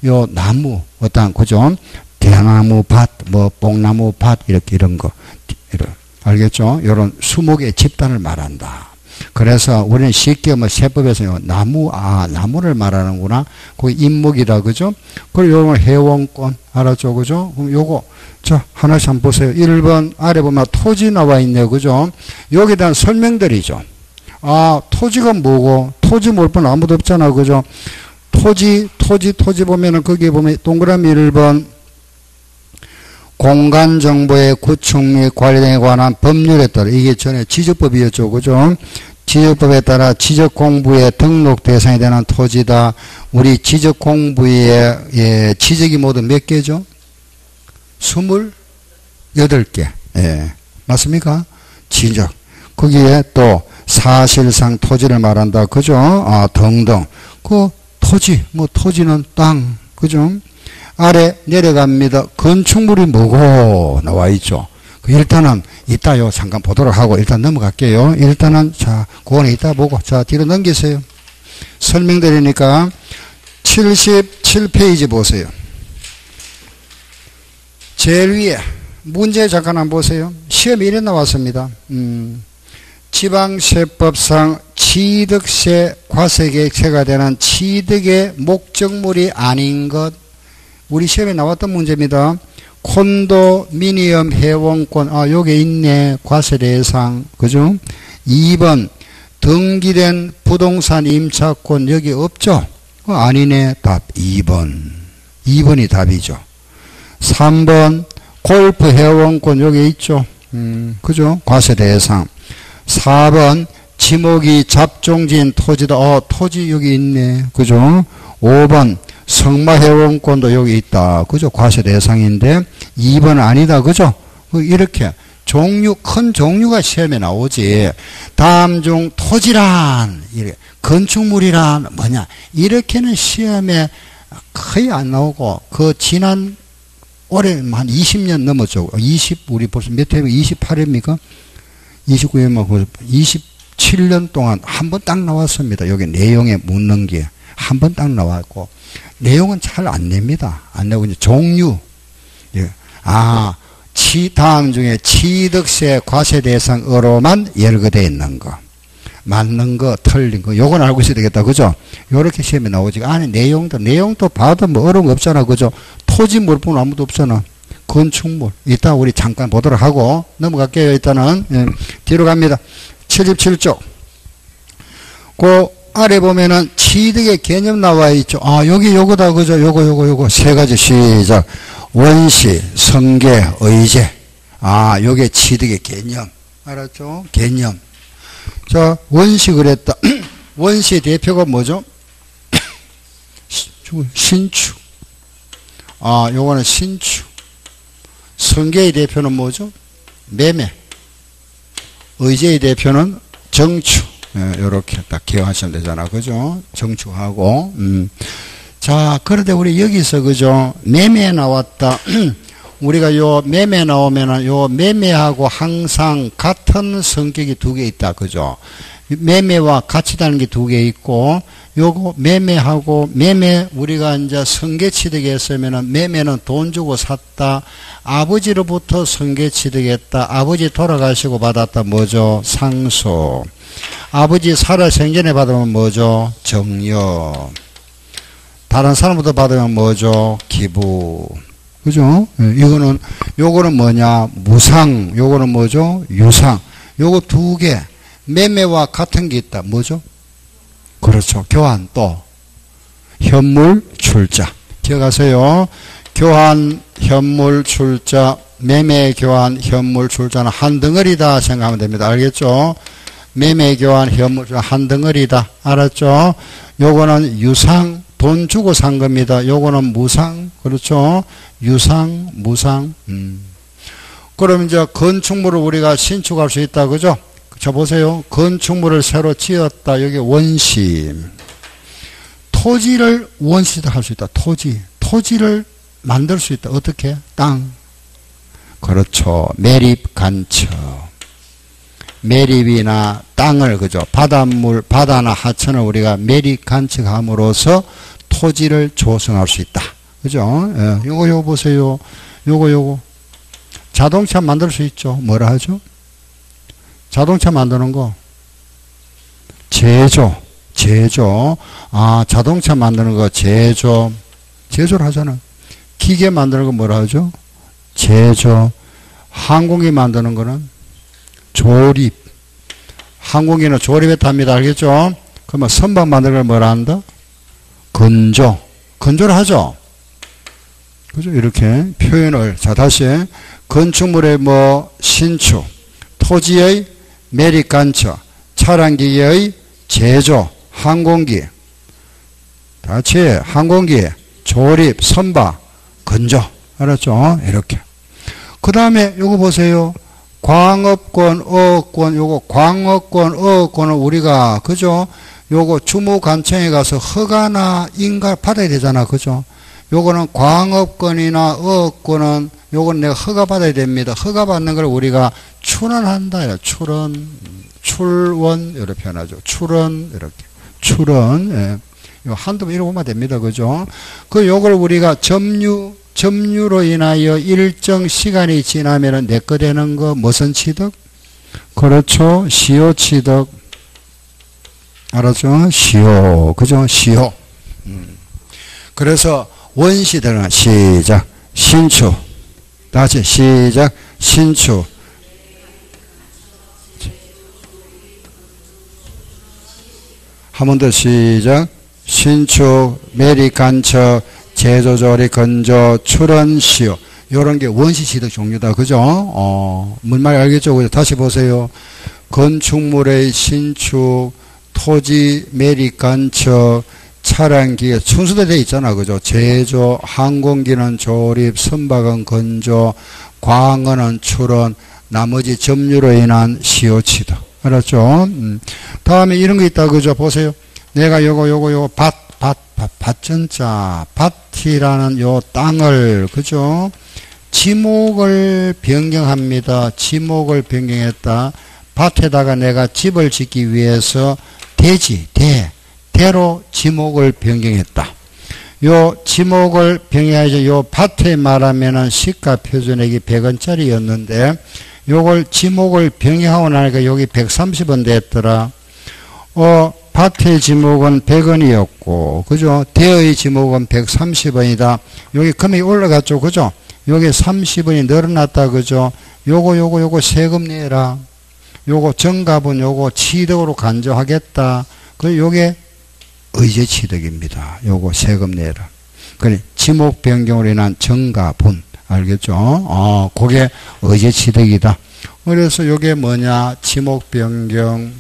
요 나무, 어떤, 그죠? 대나무 밭, 뭐, 뽕나무 밭, 이런 거. 알겠죠? 요런 수목의 집단을 말한다. 그래서 우리는 쉽게 뭐 세법에서 나무를 말하는구나. 그게 임목이다. 그죠? 그리고 요건 회원권. 알았죠? 그죠? 그럼 요거, 하나씩 한번 보세요. 1번 아래 보면 토지 나와 있네요. 그죠? 여기에 대한 설명들이죠. 토지가 뭐고, 토지 모를 뻔 아무도 없잖아. 그죠? 토지 보면은 거기에 보면 동그라미 1번 공간정보의 구축 및 관리 등에 관한 법률에 따라, 이게 전에 지적법이었죠. 그죠? 지적법에 따라 지적공부의 등록 대상이 되는 토지다. 우리 지적공부의 지적이 모두 몇 개죠? 28개. 예. 맞습니까? 지적. 거기에 또 사실상 토지를 말한다. 그죠? 등등. 토지는 땅. 그죠? 아래 내려갑니다. 건축물이 뭐고 나와 있죠. 일단은 이따요 잠깐 보도록 하고 일단 넘어갈게요. 일단은 그거는 이따 보고 뒤로 넘기세요. 설명드리니까 77페이지 보세요. 제일 위에 문제 잠깐 한번 보세요. 시험에 이래 나왔습니다. 지방세법상 취득세 과세객세가 되는 취득의 목적물이 아닌 것. 우리 시험에 나왔던 문제입니다. 콘도미니엄 회원권, 요게 있네. 과세 대상. 그죠? 2번, 등기된 부동산 임차권, 여기 없죠? 아니네. 답 2번. 2번이 답이죠. 3번, 골프 회원권, 여기 있죠? 그죠? 과세 대상. 4번, 지목이 잡종지인 토지다. 토지 여기 있네. 그죠? 5번, 성마회원권도 여기 있다. 그죠? 과세 대상인데 2번 아니다. 그죠? 이렇게 종류, 큰 종류가 시험에 나오지. 다음 중 토지란, 이렇게 건축물이란 뭐냐. 이렇게는 시험에 거의 안 나오고, 지난 올해 한 20년 넘었죠. 우리 벌써 몇 회면 28회입니까? 29회면 27년 동안 한 번 딱 나왔습니다. 여기 내용에 묻는 게 한 번 딱 나왔고, 내용은 잘 안 냅니다. 안 내고 이제 종류. 예. 다음 중에 취득세 과세 대상으로만 열거되어 있는 거. 맞는 거, 틀린 거. 요건 알고 있어야 되겠다. 그죠? 요렇게 시험에 나오지. 안에 내용도 봐도 뭐 어려운 거 없잖아. 그죠? 토지 물품 아무도 없잖아. 건축물. 이따 우리 잠깐 보도록 하고 넘어갈게요. 일단은. 예. 뒤로 갑니다. 77쪽. 그 아래 보면은 취득의 개념 나와 있죠. 여기 요거다. 그죠? 요거. 세 가지 시작. 원시, 성계, 의제. 요게 취득의 개념. 알았죠? 개념. 자, 원시 그랬다. 원시 대표가 뭐죠? 신축. 요거는 신축. 성계의 대표는 뭐죠? 매매. 의제의 대표는 정축. 요렇게 딱 기억하시면 되잖아. 그죠? 정축하고. 자, 그런데 우리 여기서, 그죠? 매매 나왔다. 우리가 요 매매 나오면은 요 매매하고 항상 같은 성격이 두 개 있다. 그죠? 매매와 같이 다는 게 두 개 있고, 요거 매매하고 우리가 이제 성계취득에 했으면은 매매는 돈 주고 샀다. 아버지로부터 성계취득했다. 아버지 돌아가시고 받았다. 뭐죠? 상속. 아버지 살아 생전에 받으면 뭐죠? 정여. 다른 사람부터 받으면 뭐죠? 기부. 그죠? 요거는 뭐냐? 무상. 요거는 뭐죠? 유상. 요거 두 개. 매매와 같은 게 있다. 뭐죠? 그렇죠. 교환 또. 현물 출자. 기억하세요. 교환, 현물 출자, 매매 교환, 현물 출자는 한 덩어리다 생각하면 됩니다. 알겠죠? 매매 교환, 현물 출자 한 덩어리다. 알았죠? 요거는 유상. 돈 주고 산 겁니다. 요거는 무상. 그렇죠? 유상, 무상. 그럼 이제 건축물을 우리가 신축할 수 있다. 그죠? 자, 보세요. 건축물을 새로 지었다. 여기 원시. 토지를 원시도 할 수 있다. 토지를 만들 수 있다. 어떻게? 땅. 그렇죠. 매립 간척. 매립이나 땅을, 그죠? 바다나 하천을 우리가 매립 간척함으로써 토지를 조성할 수 있다. 그죠? 예, 요거 보세요. 요거. 자동차 만들 수 있죠. 뭐라 하죠? 자동차 만드는 거. 제조. 자동차 만드는 거 제조를 하잖아. 기계 만드는 거 뭐라 하죠? 제조. 항공기 만드는 거는 조립. 항공기는 조립했답니다. 알겠죠? 그러면 선박 만드는 걸 뭐라 한다? 건조를 하죠? 그죠? 이렇게 표현을. 자, 다시. 건축물의 신축. 토지의 매립 간척. 차량기계의 제조. 항공기. 같이 항공기. 조립. 선박. 건조. 알았죠? 이렇게. 그 다음에 요거 보세요. 광업권, 어업권, 요거 광업권, 어업권은 우리가, 그죠? 요거 주무관청에 가서 허가나 인가 받아야 되잖아. 그죠? 요거는 광업권이나 어업권은 요건 내가 허가 받아야 됩니다. 허가 받는 걸 우리가 출원한다. 출원, 이렇게 표현하죠. 출원, 이렇게. 출원, 예. 요 한두 번 읽어보면 됩니다. 그죠? 요걸 우리가 점유로 인하여 일정 시간이 지나면은 내 거 되는 거 무슨 취득? 그렇죠. 시효 취득. 알았죠? 시효. 그죠? 시효. 그래서 원시들은 시작. 신축. 다시 시작. 신축. 한 번 더 시작. 신축, 매립간척, 제조조리, 건조, 출원, 시효. 요런 게 원시 취득 종류다. 그죠? 뭔 말인지 알겠죠? 그죠? 다시 보세요. 건축물의 신축, 토지, 매립간척, 차량기계, 순서대로 되어 있잖아. 그죠? 제조, 항공기는 조립, 선박은 건조, 광어는 출원, 나머지 점유로 인한 시효 취득. 알았죠? 다음에 이런 거 있다. 그죠? 보세요. 내가 요거, 밭전자, 밭이라는 요 땅을, 그죠? 지목을 변경합니다. 지목을 변경했다. 밭에다가 내가 집을 짓기 위해서 대로 지목을 변경했다. 요 지목을 변경해서 요 밭에 말하면은 시가 표준액이 100원짜리였는데 요걸 지목을 병행하고 나니까 여기 130원 됐더라. 밭의 지목은 100원이었고, 그죠? 대의 지목은 130원이다. 여기 금액이 올라갔죠, 그죠? 여기 30원이 늘어났다, 그죠? 요거 세금 내라. 요거 정가분 요거 취득으로 간주하겠다. 요게 의제 취득입니다. 요거 세금 내라. 그래, 지목 변경으로 인한 정가분. 알겠죠? 그게 의제 취득이다. 그래서 요게 뭐냐? 지목 변경.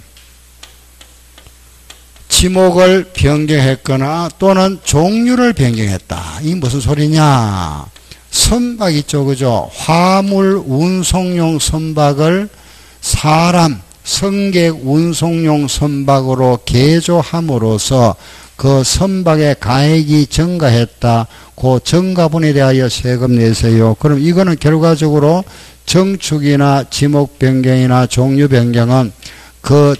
지목을 변경했거나 또는 종류를 변경했다. 이 무슨 소리냐? 선박 있죠, 그죠? 화물 운송용 선박을 사람, 승객 운송용 선박으로 개조함으로써 그 선박의 가액이 증가했다. 그 증가분에 대하여 세금 내세요. 그럼 이거는 결과적으로 정축이나 지목 변경이나 종류 변경은 그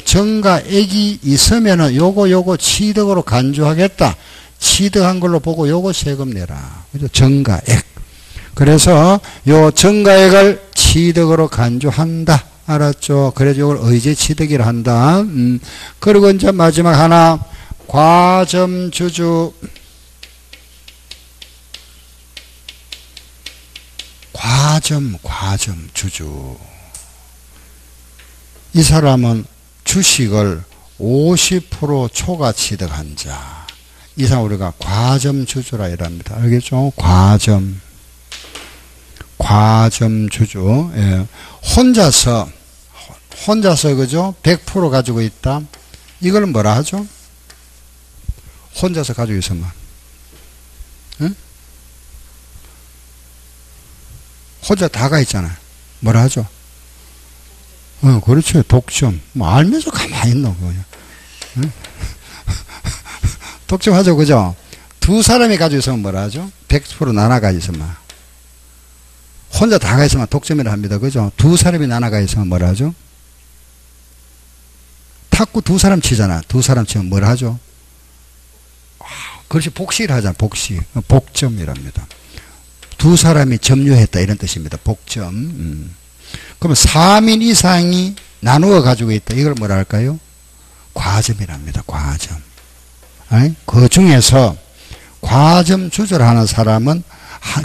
증가액이 있으면은 요거 취득으로 간주하겠다. 취득한 걸로 보고 요거 세금 내라. 그죠? 증가액. 그래서 요 증가액을 취득으로 간주한다. 알았죠? 그래서 이걸 의제 취득이라 한다. 그리고 이제 마지막 하나, 과점주주. 과점주주. 이 사람은 주식을 50% 초과 취득한 자. 이 사람 우리가 과점주주라 이랍니다. 알겠죠? 과점주주. 예. 혼자서 그죠? 100% 가지고 있다. 이걸 뭐라 하죠? 혼자서 가지고 있으면. 응? 혼자 다가 있잖아요. 뭐라 하죠? 그렇죠. 독점. 뭐 알면서 가만히 있노, 그냥. 응? 독점하죠, 그죠? 두 사람이 가지고 있으면 뭐라 하죠? 100% 나눠 가지고 있으면. 혼자 다가 있으면 독점이라 합니다. 그죠? 두 사람이 나눠가 있으면 뭐라 하죠? 탁구 두 사람 치잖아. 두 사람 치면 뭐라 하죠? 그렇지, 복식을 하잖아. 복식. 복점이랍니다. 두 사람이 점유했다. 이런 뜻입니다. 복점. 그러면 3인 이상이 나누어 가지고 있다. 이걸 뭐라 할까요? 과점이랍니다. 과점. 그 중에서 과점 주주하는 사람은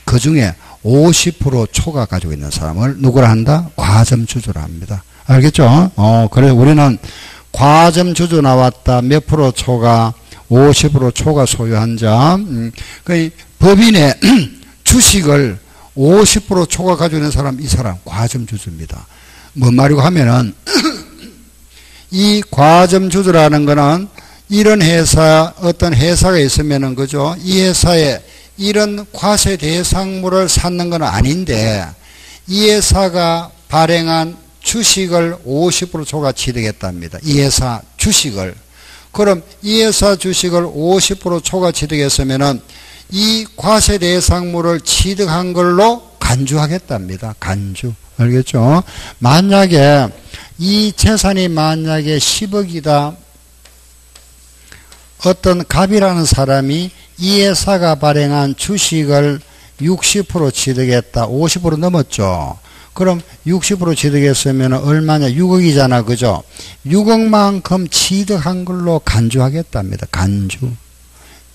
그 중에 50% 초과 가지고 있는 사람을 누구라 한다? 과점 주주라 합니다. 알겠죠? 그래서 우리는 과점 주주 나왔다. 몇 프로 초과? 50% 초과 소유한 자. 그 법인의 주식을 50% 초과 가지고 있는 사람, 이 사람 과점 주주입니다. 뭔 말이고 하면은 이 과점 주주라는 거는 이런 회사, 어떤 회사가 있으면은 그죠? 이 회사에 이런 과세 대상물을 샀는 건 아닌데 이 회사가 발행한 주식을 50% 초과 취득했답니다. 이 회사 주식을. 그럼 이 회사 주식을 50% 초과 취득했으면은 이 과세 대상물을 취득한 걸로 간주하겠답니다. 간주. 알겠죠? 만약에 이 재산이 만약에 10억이다. 어떤 갑이라는 사람이 이 회사가 발행한 주식을 60% 취득했다. 50% 넘었죠. 그럼 60% 취득했으면 얼마냐? 6억이잖아. 그죠? 6억만큼 취득한 걸로 간주하겠답니다. 간주.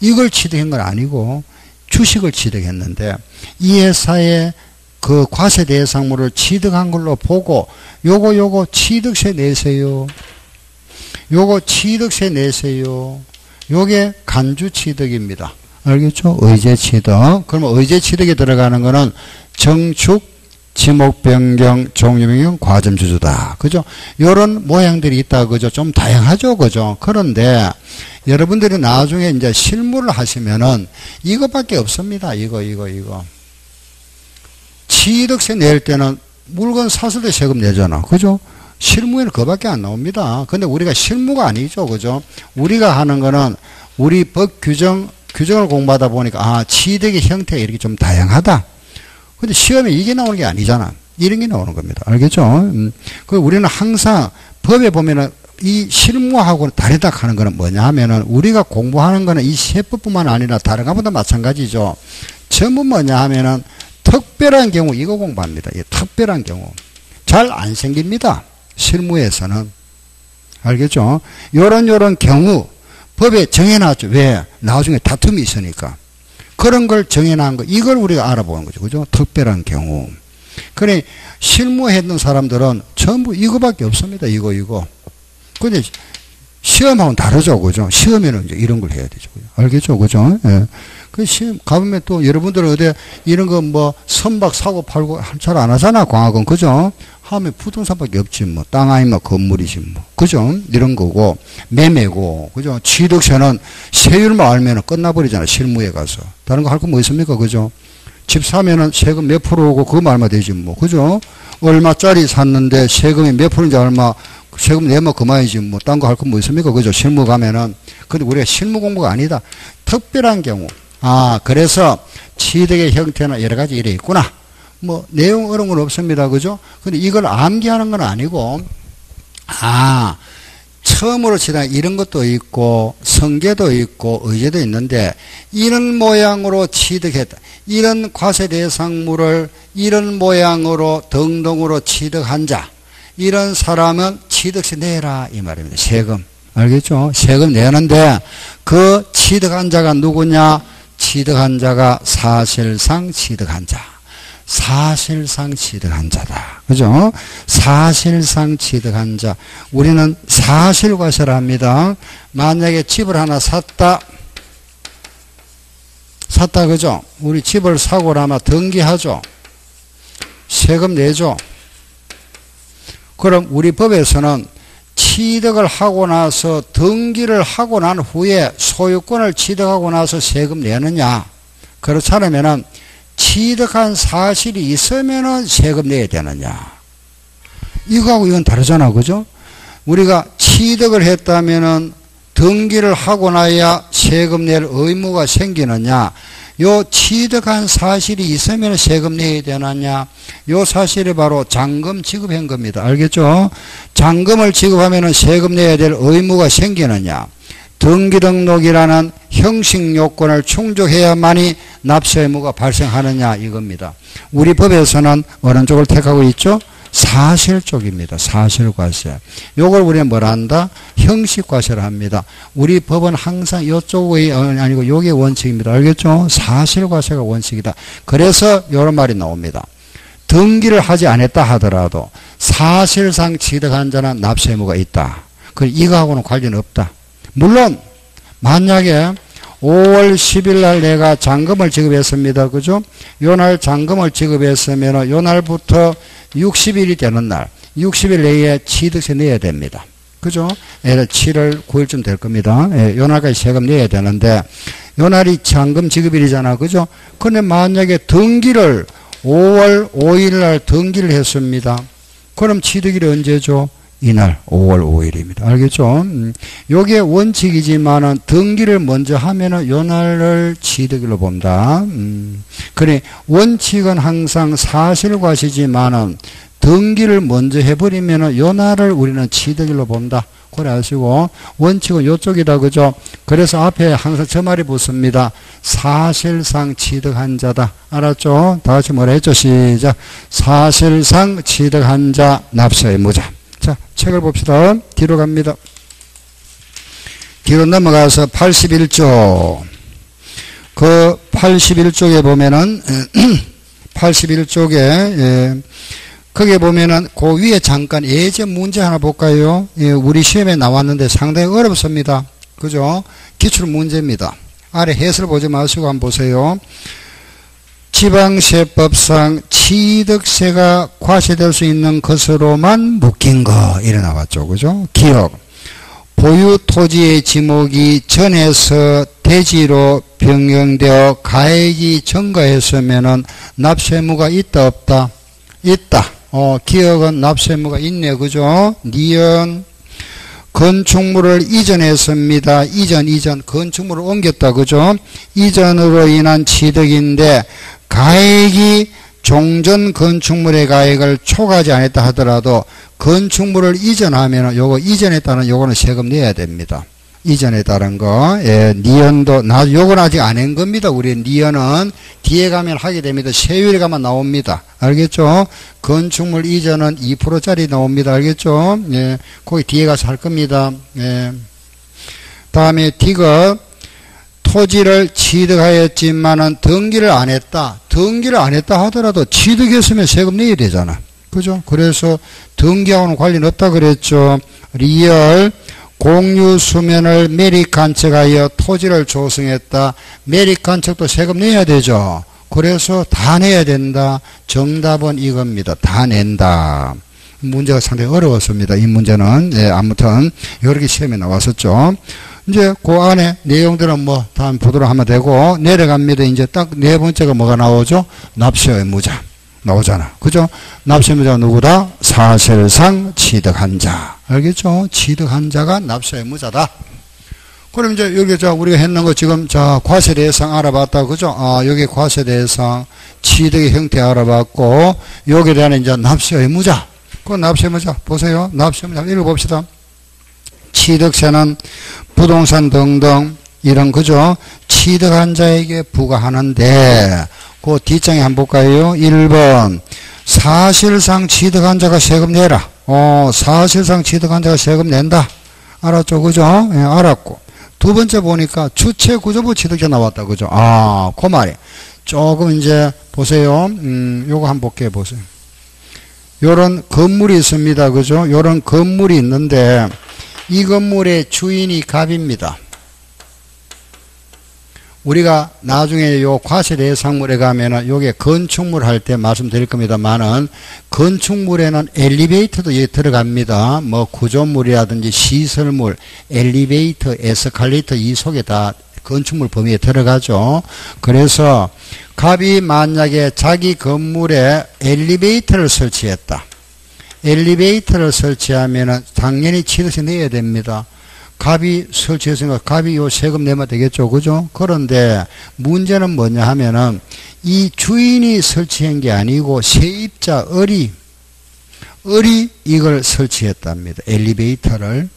이걸 취득한 건 아니고 주식을 취득했는데 이 회사의 그 과세 대상물을 취득한 걸로 보고 요거 취득세 내세요. 요거 취득세 내세요. 요게 간주 취득입니다. 알겠죠? 의제 취득. 그러면 의제 취득에 들어가는 거는 정축, 지목 변경, 종류 변경, 과점 주주다. 그죠? 요런 모양들이 있다. 그죠? 좀 다양하죠. 그죠? 그런데 여러분들이 나중에 이제 실무를 하시면은 이것밖에 없습니다. 이거. 취득세 낼 때는 물건 샀을 때 세금 내잖아. 그죠? 실무에는 그거밖에 안 나옵니다. 근데 우리가 실무가 아니죠. 그죠? 우리가 하는 거는 우리 법 규정을 공부하다 보니까 취득의 형태가 이렇게 좀 다양하다. 근데 시험에 이게 나오는 게 아니잖아. 이런 게 나오는 겁니다. 알겠죠? 그 우리는 항상 법에 보면은 이 실무하고 다르다 하는 거는 뭐냐 하면은 우리가 공부하는 거는 이 세법뿐만 아니라 다른 것보다 마찬가지죠. 전부 뭐냐 하면은 특별한 경우 이거 공부합니다. 이 특별한 경우. 잘 안 생깁니다. 실무에서는. 알겠죠? 요런 경우 법에 정해놨죠. 왜? 나중에 다툼이 있으니까. 그런 걸 정해놓은 거, 이걸 우리가 알아보는 거죠. 그죠? 특별한 경우. 그래, 실무했던 사람들은 전부 이거밖에 없습니다. 이거. 근데 시험하고는 다르죠. 그죠? 시험에는 이제 이런 걸 해야 되죠. 알겠죠? 그죠? 예. 그 시험 가보면 또 여러분들은 어디 이런 거 뭐 선박 사고 팔고 잘 안 하잖아. 광학은. 그죠? 하면 부동산밖에 없지 뭐. 땅 아니면 건물이지 뭐. 그죠? 이런 거고. 매매고. 그죠? 취득세는 세율만 알면 끝나버리잖아. 실무에 가서. 다른 거 할 거 뭐 있습니까? 그죠? 집 사면은 세금 몇 프로고 그거 말만 되지 뭐. 그죠? 얼마짜리 샀는데 세금이 몇 프로인지 얼마 세금 내면 그만이지 뭐. 딴 거 할 거 뭐 있습니까? 그죠? 실무 가면은. 근데 우리가 실무 공부가 아니다. 특별한 경우. 그래서 취득의 형태는 여러 가지 일이 있구나. 뭐 내용 어려운 건 없습니다. 그죠? 근데 이걸 암기하는 건 아니고 처음으로 치다 이런 것도 있고 성계도 있고 의제도 있는데 이런 모양으로 취득했다. 이런 과세 대상물을 이런 모양으로 등등으로 취득한 자. 이런 사람은 취득세 내라 이 말입니다. 세금. 알겠죠? 세금 내는데 그 취득한 자가 누구냐? 취득한 자가 사실상 취득한 자. 사실상 취득한 자다. 그죠? 사실상 취득한 자. 우리는 사실과세를 합니다. 만약에 집을 하나 샀다. 그죠? 우리 집을 사고 나면 등기하죠. 세금 내죠. 그럼 우리 법에서는 취득을 하고 나서 등기를 하고 난 후에 소유권을 취득하고 나서 세금 내느냐? 그렇지 않으면은 취득한 사실이 있으면은 세금 내야 되느냐? 이거하고 이건 다르잖아. 그죠? 우리가 취득을 했다면은 등기를 하고 나야 세금 낼 의무가 생기느냐? 요 취득한 사실이 있으면 세금 내야 되느냐? 요 사실이 바로 잔금 지급한 겁니다. 알겠죠? 잔금을 지급하면 세금 내야 될 의무가 생기느냐? 등기 등록이라는 형식 요건을 충족해야만이 납세 의무가 발생하느냐 이겁니다. 우리 법에서는 어느 쪽을 택하고 있죠? 사실 쪽입니다. 사실과세. 요걸 우리는 뭐라 한다? 형식과세를 합니다. 우리 법은 항상 이쪽이 아니고 요게 원칙입니다. 알겠죠? 사실과세가 원칙이다. 그래서 요런 말이 나옵니다. 등기를 하지 않았다 하더라도 사실상 취득한 자는 납세 의무가 있다. 이거하고는 관련 없다. 물론 만약에 5월 10일 날 내가 잔금을 지급했습니다. 그죠? 요날 잔금을 지급했으면 요날부터 60일이 되는 날 60일 내에 취득세 내야 됩니다. 그죠? 7월 9일쯤 될 겁니다. 요날까지 세금 내야 되는데 요날이 잔금 지급일이잖아. 그죠? 근데 만약에 등기를 5월 5일 날 등기를 했습니다. 그럼 취득일이 언제죠? 이날 5월 5일입니다. 알겠죠? 요게 원칙이지만은 등기를 먼저 하면은 요 날을 취득일로 본다. 그래 원칙은 항상 사실과시지만은 등기를 먼저 해버리면은 요 날을 우리는 취득일로 본다. 그래 하시고, 원칙은 요쪽이다, 그죠? 그래서 앞에 항상 저 말이 붙습니다. 사실상 취득한 자다. 알았죠? 다 같이 뭐라 했죠? 시작. 사실상 취득한 자, 납세 의무자. 자, 책을 봅시다. 뒤로 갑니다. 뒤로 넘어가서 81쪽. 그 81쪽에 보면은, 81쪽에, 거기에 보면은 그 위에 잠깐 예제 문제 하나 볼까요? 예, 우리 시험에 나왔는데 상당히 어렵습니다. 그죠? 기출 문제입니다. 아래 해설 보지 마시고 한번 보세요. 지방세법상 취득세가 과세될 수 있는 것으로만 묶인 거. 이래 나왔죠. 그죠? 기억. 보유 토지의 지목이 전에서 대지로 변경되어 가액이 증가했으면은 납세의무가 있다 없다? 있다. 기억은 납세의무가 있네. 그죠? 니은 건축물을 이전했습니다. 이전 건축물을 옮겼다. 그죠? 이전으로 인한 취득인데 가액이 종전 건축물의 가액을 초과하지 않았다 하더라도 건축물을 이전하면 요거 이전에 따른 요거는 세금 내야 됩니다. 이전에 따른 거. 예, 니은도 요건 아직 안 한 겁니다. 우리 니은은 뒤에 가면 하게 됩니다. 세율에 가면 나옵니다. 알겠죠? 건축물 이전은 2%짜리 나옵니다. 알겠죠? 예, 거기 뒤에 가서 할 겁니다. 예. 다음에 D가 토지를 취득하였지만은 등기를 안 했다. 등기를 안 했다 하더라도 취득했으면 세금 내야 되잖아. 그죠? 그래서 등기하고는 관련 없다 그랬죠. 리얼 공유 수면을 매립간척하여 토지를 조성했다. 매립간척도 세금 내야 되죠. 그래서 다 내야 된다. 정답은 이겁니다. 다 낸다. 문제가 상당히 어려웠습니다. 이 문제는. 예, 아무튼 이렇게 시험에 나왔었죠. 이제 그 안에 내용들은 뭐 다음 보도록 하면 되고 내려갑니다. 이제 딱 네 번째가 뭐가 나오죠? 납세 의무자 나오잖아. 그죠? 납세 의무자가 누구다? 사실상 취득한 자. 알겠죠? 취득한 자가 납세 의무자다. 그럼 이제 여기 우리가 했는 거 지금 과세 대상 알아봤다. 그죠? 여기 과세 대상 취득의 형태 알아봤고 여기에 대한 이제 납세 의무자. 그 납세 의무자 보세요. 납세 의무자 읽어봅시다. 취득세는 부동산 등등 이런 그죠? 취득한 자에게 부과하는데 그 뒷장에 한번 볼까요? 1번 사실상 취득한 자가 세금 내라. 사실상 취득한 자가 세금 낸다. 알았죠? 그죠? 예, 알았고 두 번째 보니까 주체구조부 취득자 나왔다. 그죠? 그 말이 조금 이제 보세요. 요거 한번 볼게요. 보세요. 요런 건물이 있습니다. 그죠? 요런 건물이 있는데 이 건물의 주인이 갑입니다. 우리가 나중에 요 과세 대상물에 가면은 요게 건축물 할 때 말씀드릴 겁니다만은 건축물에는 엘리베이터도 여기 들어갑니다. 뭐 구조물이라든지 시설물, 엘리베이터, 에스컬레이터 이 속에 다 건축물 범위에 들어가죠. 그래서 갑이 만약에 자기 건물에 엘리베이터를 설치했다. 엘리베이터를 설치하면은 당연히 취득세 내야 됩니다. 갑이 설치했으니까 갑이 요 세금 내면 되겠죠. 그죠? 그런데 문제는 뭐냐 하면은 이 주인이 설치한 게 아니고 세입자 을이 이걸 설치했답니다. 엘리베이터를.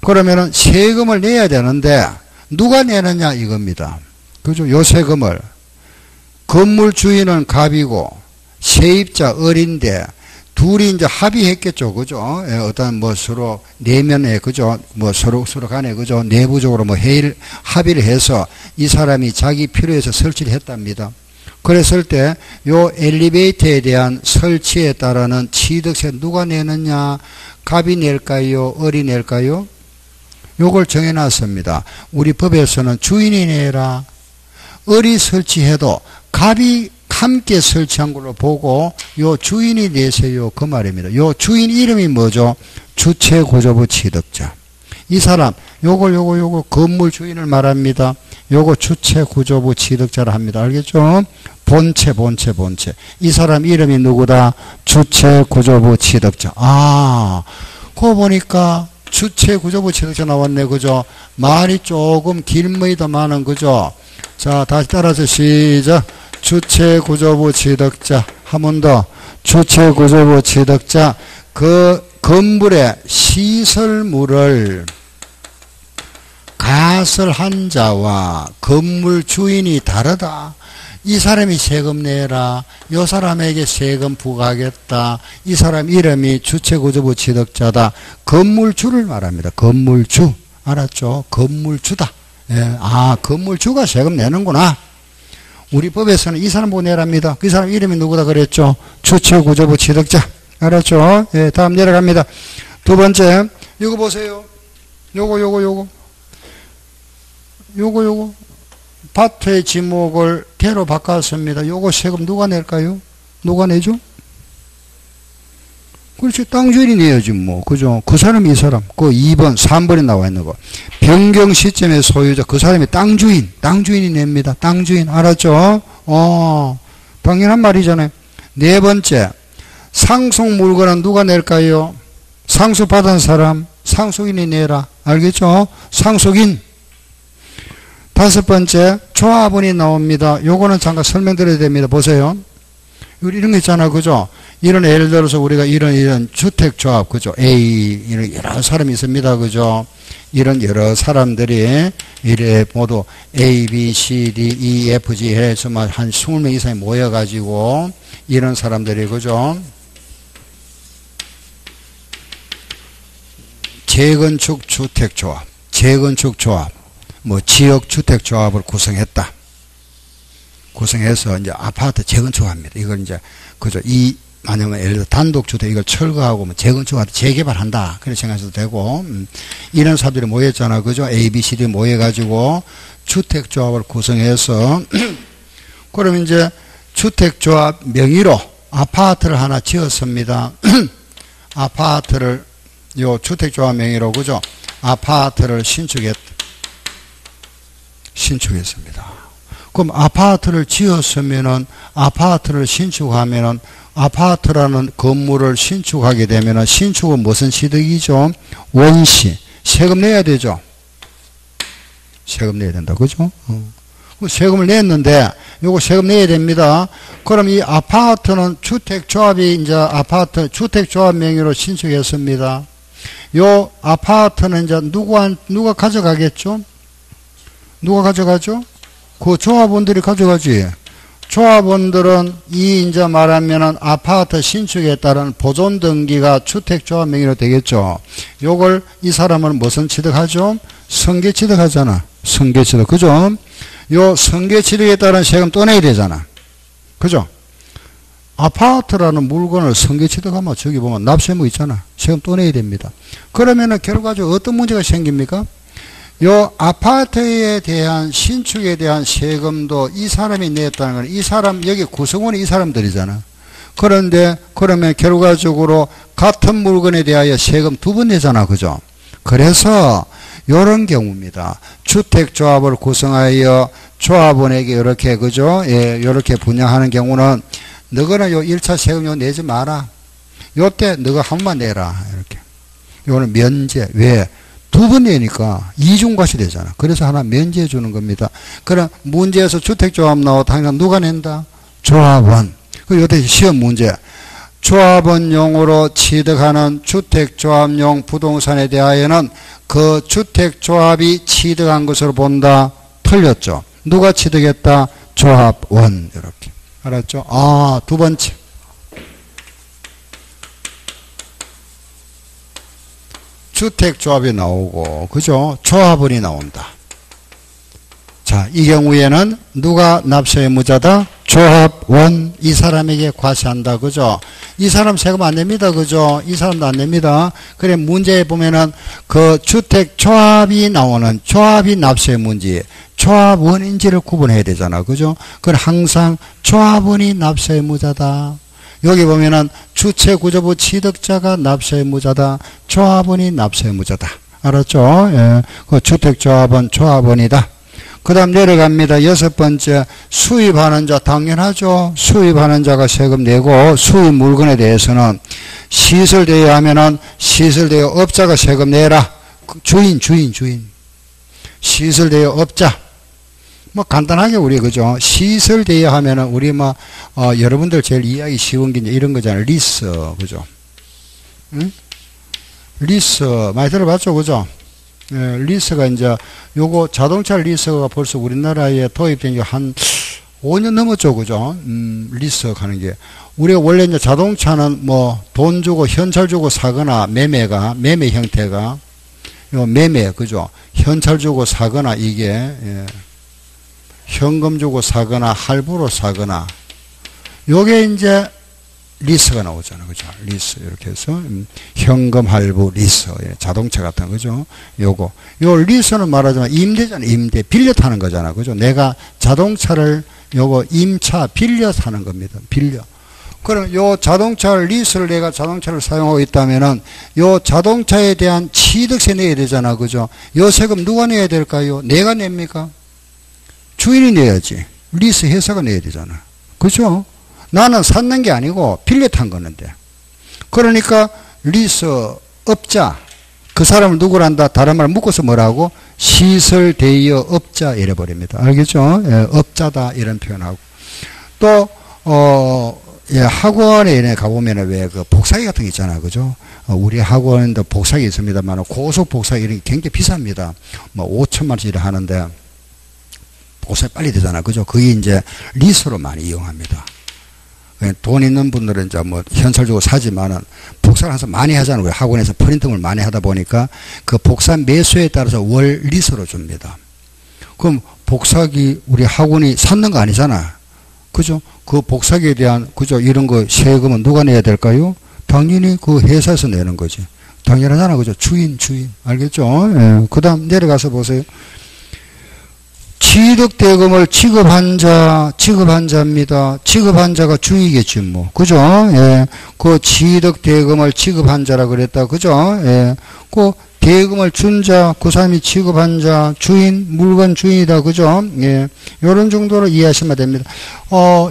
그러면은 세금을 내야 되는데 누가 내느냐 이겁니다. 그죠? 요 세금을. 건물 주인은 갑이고 세입자 을인데 둘이 이제 합의했겠죠. 그죠? 예, 어떤 뭐 서로 내면에, 그죠? 뭐 서로 간에, 그죠? 내부적으로 뭐 합의를 해서 이 사람이 자기 필요해서 설치를 했답니다. 그랬을 때 요 엘리베이터에 대한 설치에 따르는 취득세 누가 내느냐? 갑이 낼까요? 을이 낼까요? 요걸 정해놨습니다. 우리 법에서는 주인이 내라. 을이 설치해도 갑이 함께 설치한 걸로 보고 요 주인이 내세요. 그 말입니다. 요 주인 이름이 뭐죠? 주체구조부 취득자. 이 사람 요거 건물 주인을 말합니다. 요거 주체구조부 취득자라 합니다. 알겠죠? 본체. 이 사람 이름이 누구다? 주체구조부 취득자. 그거 보니까 주체구조부 취득자 나왔네. 그죠? 말이 조금 길머이더만은 그죠? 자, 다시 따라서 시작. 주체구조부 취득자. 한 번 더. 주체구조부 취득자. 그 건물의 시설물을 가설한 자와 건물 주인이 다르다. 이 사람이 세금 내라. 이 사람에게 세금 부과하겠다. 이 사람 이름이 주체구조부 취득자다. 건물주를 말합니다. 건물주. 알았죠? 건물주다. 예. 아, 건물주가 세금 내는구나. 우리 법에서는 이 사람 보고 내랍니다. 그 사람 이름이 누구다 그랬죠? 주체구조부 취득자. 알았죠? 예, 다음 내려갑니다. 두 번째, 이거 보세요. 요거. 밭의 지목을 개로 바꿨습니다. 요거 세금 누가 낼까요? 누가 내죠? 그렇지, 땅 주인이 내야지, 뭐. 그죠? 그 사람이 이 사람. 그 2번, 3번에 나와 있는 거. 변경 시점의 소유자, 그 사람이 땅 주인이 냅니다. 땅 주인. 알았죠? 당연한 말이잖아요. 네 번째, 상속 물건은 누가 낼까요? 상속받은 사람, 상속인이 내라. 알겠죠? 상속인. 다섯 번째, 조합원이 나옵니다. 요거는 잠깐 설명드려야 됩니다. 보세요. 이런 거 있잖아. 그죠? 이런 예를 들어서 우리가 이런 주택조합, 그죠? A, 이런 여러 사람이 있습니다. 그죠? 이런 여러 사람들이 이래 모두 A, B, C, D, E, F, G 해서 한 20명 이상이 모여가지고 이런 사람들이, 그죠? 재건축 주택조합, 뭐 지역주택조합을 구성했다. 구성해서 이제 아파트 재건축합니다. 이걸 이제 그죠? 만약에 예를 들어 단독주택 이걸 철거하고 뭐 재건축하다 재개발한다. 그렇게 생각하셔도 되고 이런 사람들이 모였잖아. 그죠? A, B, C, D 모여가지고 주택조합을 구성해서 그럼 이제 주택조합 명의로 아파트를 하나 지었습니다. 아파트를 요 주택조합 명의로 그죠? 아파트를 신축했습니다. 그럼 아파트를 지었으면은 아파트를 신축하면은 아파트라는 건물을 신축하게 되면은 신축은 무슨 취득이죠? 원시. 세금 내야 되죠? 세금 내야 된다. 그죠? 세금을 냈는데 요거 세금 내야 됩니다. 그럼 이 아파트는 주택조합이 이제 아파트 주택조합 명의로 신축했습니다. 요 아파트는 이제 누가 가져가겠죠? 누가 가져가죠? 그 조합원들이 가져가지. 조합원들은 이제 말하면은 아파트 신축에 따른 보존 등기가 주택조합 명의로 되겠죠. 요걸 이 사람은 무슨 취득하죠? 승계 취득하잖아. 승계 취득. 그죠? 요 승계 취득에 따른 세금 또 내야 되잖아. 그죠? 아파트라는 물건을 승계 취득하면 저기 보면 납세무 있잖아. 세금 또 내야 됩니다. 그러면은 결과적으로 어떤 문제가 생깁니까? 요 아파트에 대한 신축에 대한 세금도 이 사람이 냈다는 건 이 사람 여기 구성원이 이 사람들이잖아. 그런데 그러면 결과적으로 같은 물건에 대하여 세금 2번 내잖아. 그죠? 그래서 요런 경우입니다. 주택조합을 구성하여 조합원에게 이렇게 그죠? 예, 요렇게 분양하는 경우는 너거는 요 1차 세금 요 내지 마라. 요때 너가 한 번만 내라. 이렇게. 요거는 면제. 왜? 2번 내니까 이중과시 되잖아. 그래서 하나 면제해 주는 겁니다. 그럼 문제에서 주택조합 나와 당연 누가 낸다? 조합원. 그리고 요때 시험 문제. 조합원용으로 취득하는 주택조합용 부동산에 대하여는 그 주택조합이 취득한 것으로 본다. 틀렸죠. 누가 취득했다? 조합원. 이렇게. 알았죠? 아, 두 번째. 주택조합이 나오고, 그죠? 조합원이 나온다. 자, 이 경우에는 누가 납세 의무자다? 조합원. 이 사람에게 과세한다. 그죠? 이 사람 세금 안 냅니다. 그죠? 이 사람도 안 냅니다. 그래, 문제에 보면은 그 주택조합이 나오는 조합이 납세 의무인지 조합원인지를 구분해야 되잖아. 그죠? 그건 항상 조합원이 납세 의무자다. 여기 보면은 주체구조부 취득자가 납세 의무자다. 조합원이 납세 의무자다. 알았죠? 예. 그 주택조합원 조합원이다. 그 다음 내려갑니다. 6번째, 수입하는 자. 당연하죠. 수입하는 자가 세금 내고, 수입 물건에 대해서는 시설되어 하면은 시설되어 업자가 세금 내라. 주인. 시설되어 업자. 뭐 간단하게 우리 그죠? 시설되어 하면은 우리 여러분들 제일 이해하기 쉬운 게 이제 이런 거잖아요. 리스. 그죠? 응? 리스 많이 들어봤죠, 그죠? 예, 리스가 이제 요거 자동차 리스가 벌써 우리나라에 도입된 게 한 5년 넘었죠, 그죠? 리스 하는 게. 우리가 원래 이제 자동차는 뭐 돈 주고 현찰 주고 사거나 매매 형태가 요 매매, 그죠? 현찰 주고 사거나 이게, 예. 현금 주고 사거나 할부로 사거나 요게 이제 리스가 나오잖아요. 그죠? 리스. 이렇게 해서 현금 할부 리스. 예. 자동차 같은 거죠. 요거. 요 리스는 말하자면 임대잖아요. 임대. 빌려 타는 거잖아요. 그죠? 내가 자동차를 요거 임차 빌려 타는 겁니다. 빌려. 그럼 요 자동차 리스를 내가 자동차를 사용하고 있다면은 요 자동차에 대한 취득세 내야 되잖아. 그죠? 요 세금 누가 내야 될까요? 내가 냅니까? 주인이 내야지. 리스 회사가 내야 되잖아. 그죠? 나는 샀는 게 아니고 빌려 탄 거는데. 그러니까 리스 업자, 그 사람을 누구란다? 다른 말 묶어서 뭐라고? 시설 대여 업자 이래 버립니다. 알겠죠? 예, 업자다 이런 표현하고. 또 예, 학원에 가보면 왜 그 복사기 같은 게 있잖아. 그죠? 우리 학원도 복사기 있습니다만 고속 복사기 이런 게 굉장히 비쌉니다. 뭐 5천만 원짜리 하는데 복사기 빨리 되잖아. 그죠? 그게 이제 리스로 많이 이용합니다. 돈 있는 분들은 이제 뭐 현찰 주고 사지만은 복사를 해서 많이 하잖아요. 우리 학원에서 프린팅을 많이 하다 보니까 그 복사 매수에 따라서 월 리스로 줍니다. 그럼 복사기 우리 학원이 샀는 거 아니잖아. 그죠? 그 복사기에 대한, 그죠? 이런 거 세금은 누가 내야 될까요? 당연히 그 회사에서 내는 거지. 당연하잖아. 그죠? 주인. 알겠죠? 예. 그 다음 내려가서 보세요. 취득대금을 지급한 자입니다. 지급한 자가 주이겠지, 뭐. 그죠? 예. 그 취득대금을 지급한 자라 그랬다. 그죠? 예. 그 대금을 준 자, 그 사람이 지급한 자, 주인, 물건 주인이다. 그죠? 예. 요런 정도로 이해하시면 됩니다.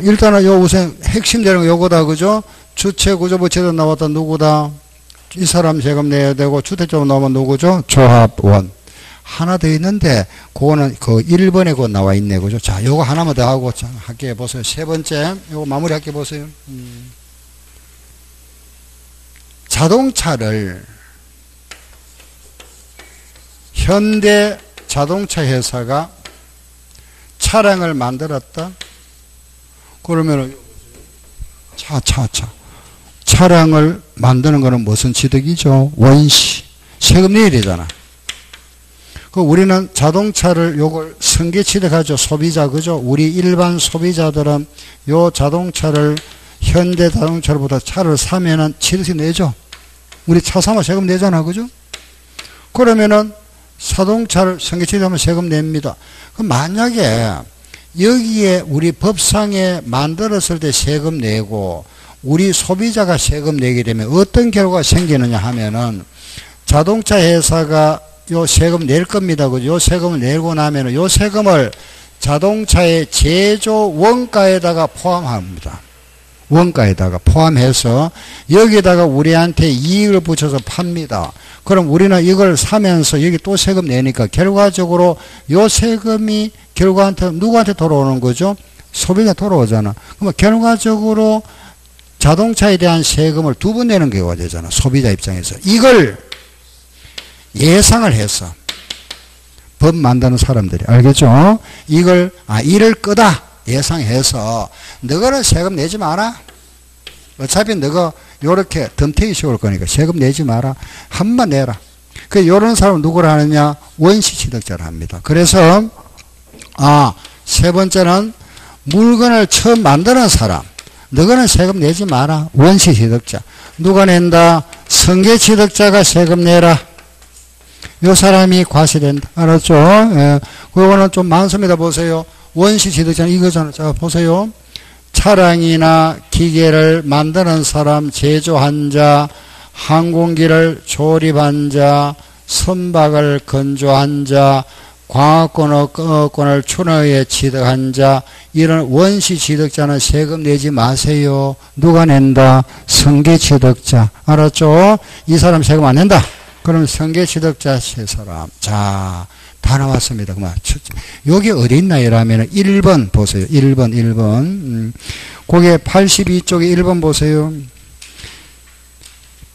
일단은 요 우선 핵심 되는 거 요거다. 그죠? 주체구조부 제도 나왔다. 누구다? 이 사람 세금 내야 되고, 주택적으로 나오면 누구죠? 조합원. 하나 더 있는데, 그거는 그 1번에 그거 나와 있네. 그죠? 자, 요거 하나만 더 하고, 자, 할게 보세요. 세 번째, 요거 마무리 할게 보세요. 자동차를, 현대 자동차 회사가 차량을 만들었다? 그러면, 차량을 만드는 거는 무슨 취득이죠? 원시. 세금 내야 되잖아. 우리는 자동차를 요걸 승계 취득하죠. 소비자, 그죠? 우리 일반 소비자들은 요 자동차를 현대 자동차로보다 차를 사면은 취득세 내죠. 우리 차 사면 세금 내잖아, 그죠? 그러면은 자동차를 승계 취득하면 세금 냅니다. 그럼 만약에 여기에 우리 법상에 만들었을 때 세금 내고 우리 소비자가 세금 내게 되면 어떤 결과가 생기느냐 하면은 자동차 회사가 요 세금 낼 겁니다. 그죠? 요 세금을 내고 나면은 요 세금을 자동차의 제조 원가에다가 포함합니다. 원가에다가 포함해서 여기다가 우리한테 이익을 붙여서 팝니다. 그럼 우리는 이걸 사면서 여기 또 세금 내니까 결과적으로 요 세금이 결과한테 누구한테 돌아오는 거죠? 소비자 돌아오잖아. 그러면 결과적으로 자동차에 대한 세금을 두 번 내는 경우가 되잖아. 소비자 입장에서. 이걸 예상을 해서 법 만드는 사람들이 알겠죠? 이걸 이럴 거다 예상해서 너거는 세금 내지 마라. 어차피 너가 요렇게 덤태기 씌울 거니까 세금 내지 마라. 한 번 내라. 그 요런 사람은 누구를 하느냐? 원시 취득자를 합니다. 그래서 세 번째는 물건을 처음 만드는 사람. 너거는 세금 내지 마라. 원시 취득자. 누가 낸다? 승계 취득자가 세금 내라. 요 사람이 과세된다. 알았죠? 예. 그거는 좀 많습니다. 보세요. 원시 취득자는 이거잖아요. 자, 보세요. 차량이나 기계를 만드는 사람, 제조한 자, 항공기를 조립한 자, 선박을 건조한 자, 광학권을 춘하에 취득한 자, 이런 원시 취득자는 세금 내지 마세요. 누가 낸다? 승계 취득자. 알았죠? 이 사람 세금 안 낸다. 그럼 승계 취득자 세 사람. 자, 다 나왔습니다. 그만. 여기 어디 있나 이러면 1번 보세요. 1번. 거기에 82쪽에 1번 보세요.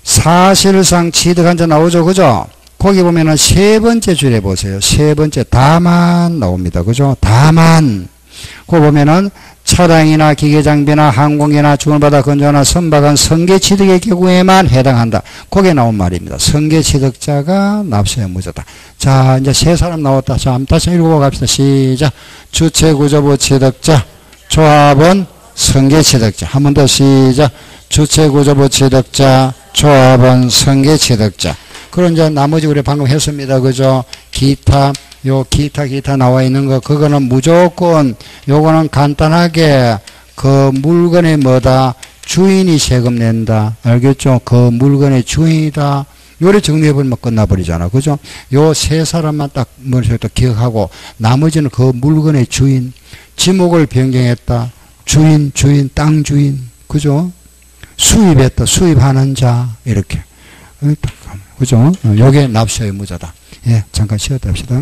사실상 취득한 자 나오죠. 그죠? 거기 보면은 세 번째 줄에 보세요. 세 번째 다만 나옵니다. 그죠? 다만. 그거 보면은 차량이나 기계장비나 항공기나 주문받아 건조하나 선박은 선계취득의 경우에만 해당한다. 거기에 나온 말입니다. 선계취득자가 납세의 무죄다. 자, 이제 세 사람 나왔다. 자, 한번 다시 읽어보고 갑시다. 시작. 주체구조부 취득자, 조합원, 선계취득자. 한 번 더 시작. 주체구조부 취득자, 조합원, 선계취득자. 그런 이제 나머지 우리 방금 했습니다. 그죠? 기타. 요 기타 나와 있는 거 그거는 무조건 요거는 간단하게 그 물건의 뭐다 주인이 세금 낸다. 알겠죠? 그 물건의 주인이다. 요래 정리해버리면 끝나버리잖아. 그죠? 요 세 사람만 딱 머릿속에 또 기억하고 나머지는 그 물건의 주인 지목을 변경했다. 주인 땅 주인 그죠? 수입했다. 수입하는 자 이렇게 그죠? 요게 납세의 무죄다. 예, 잠깐 쉬었다 합시다.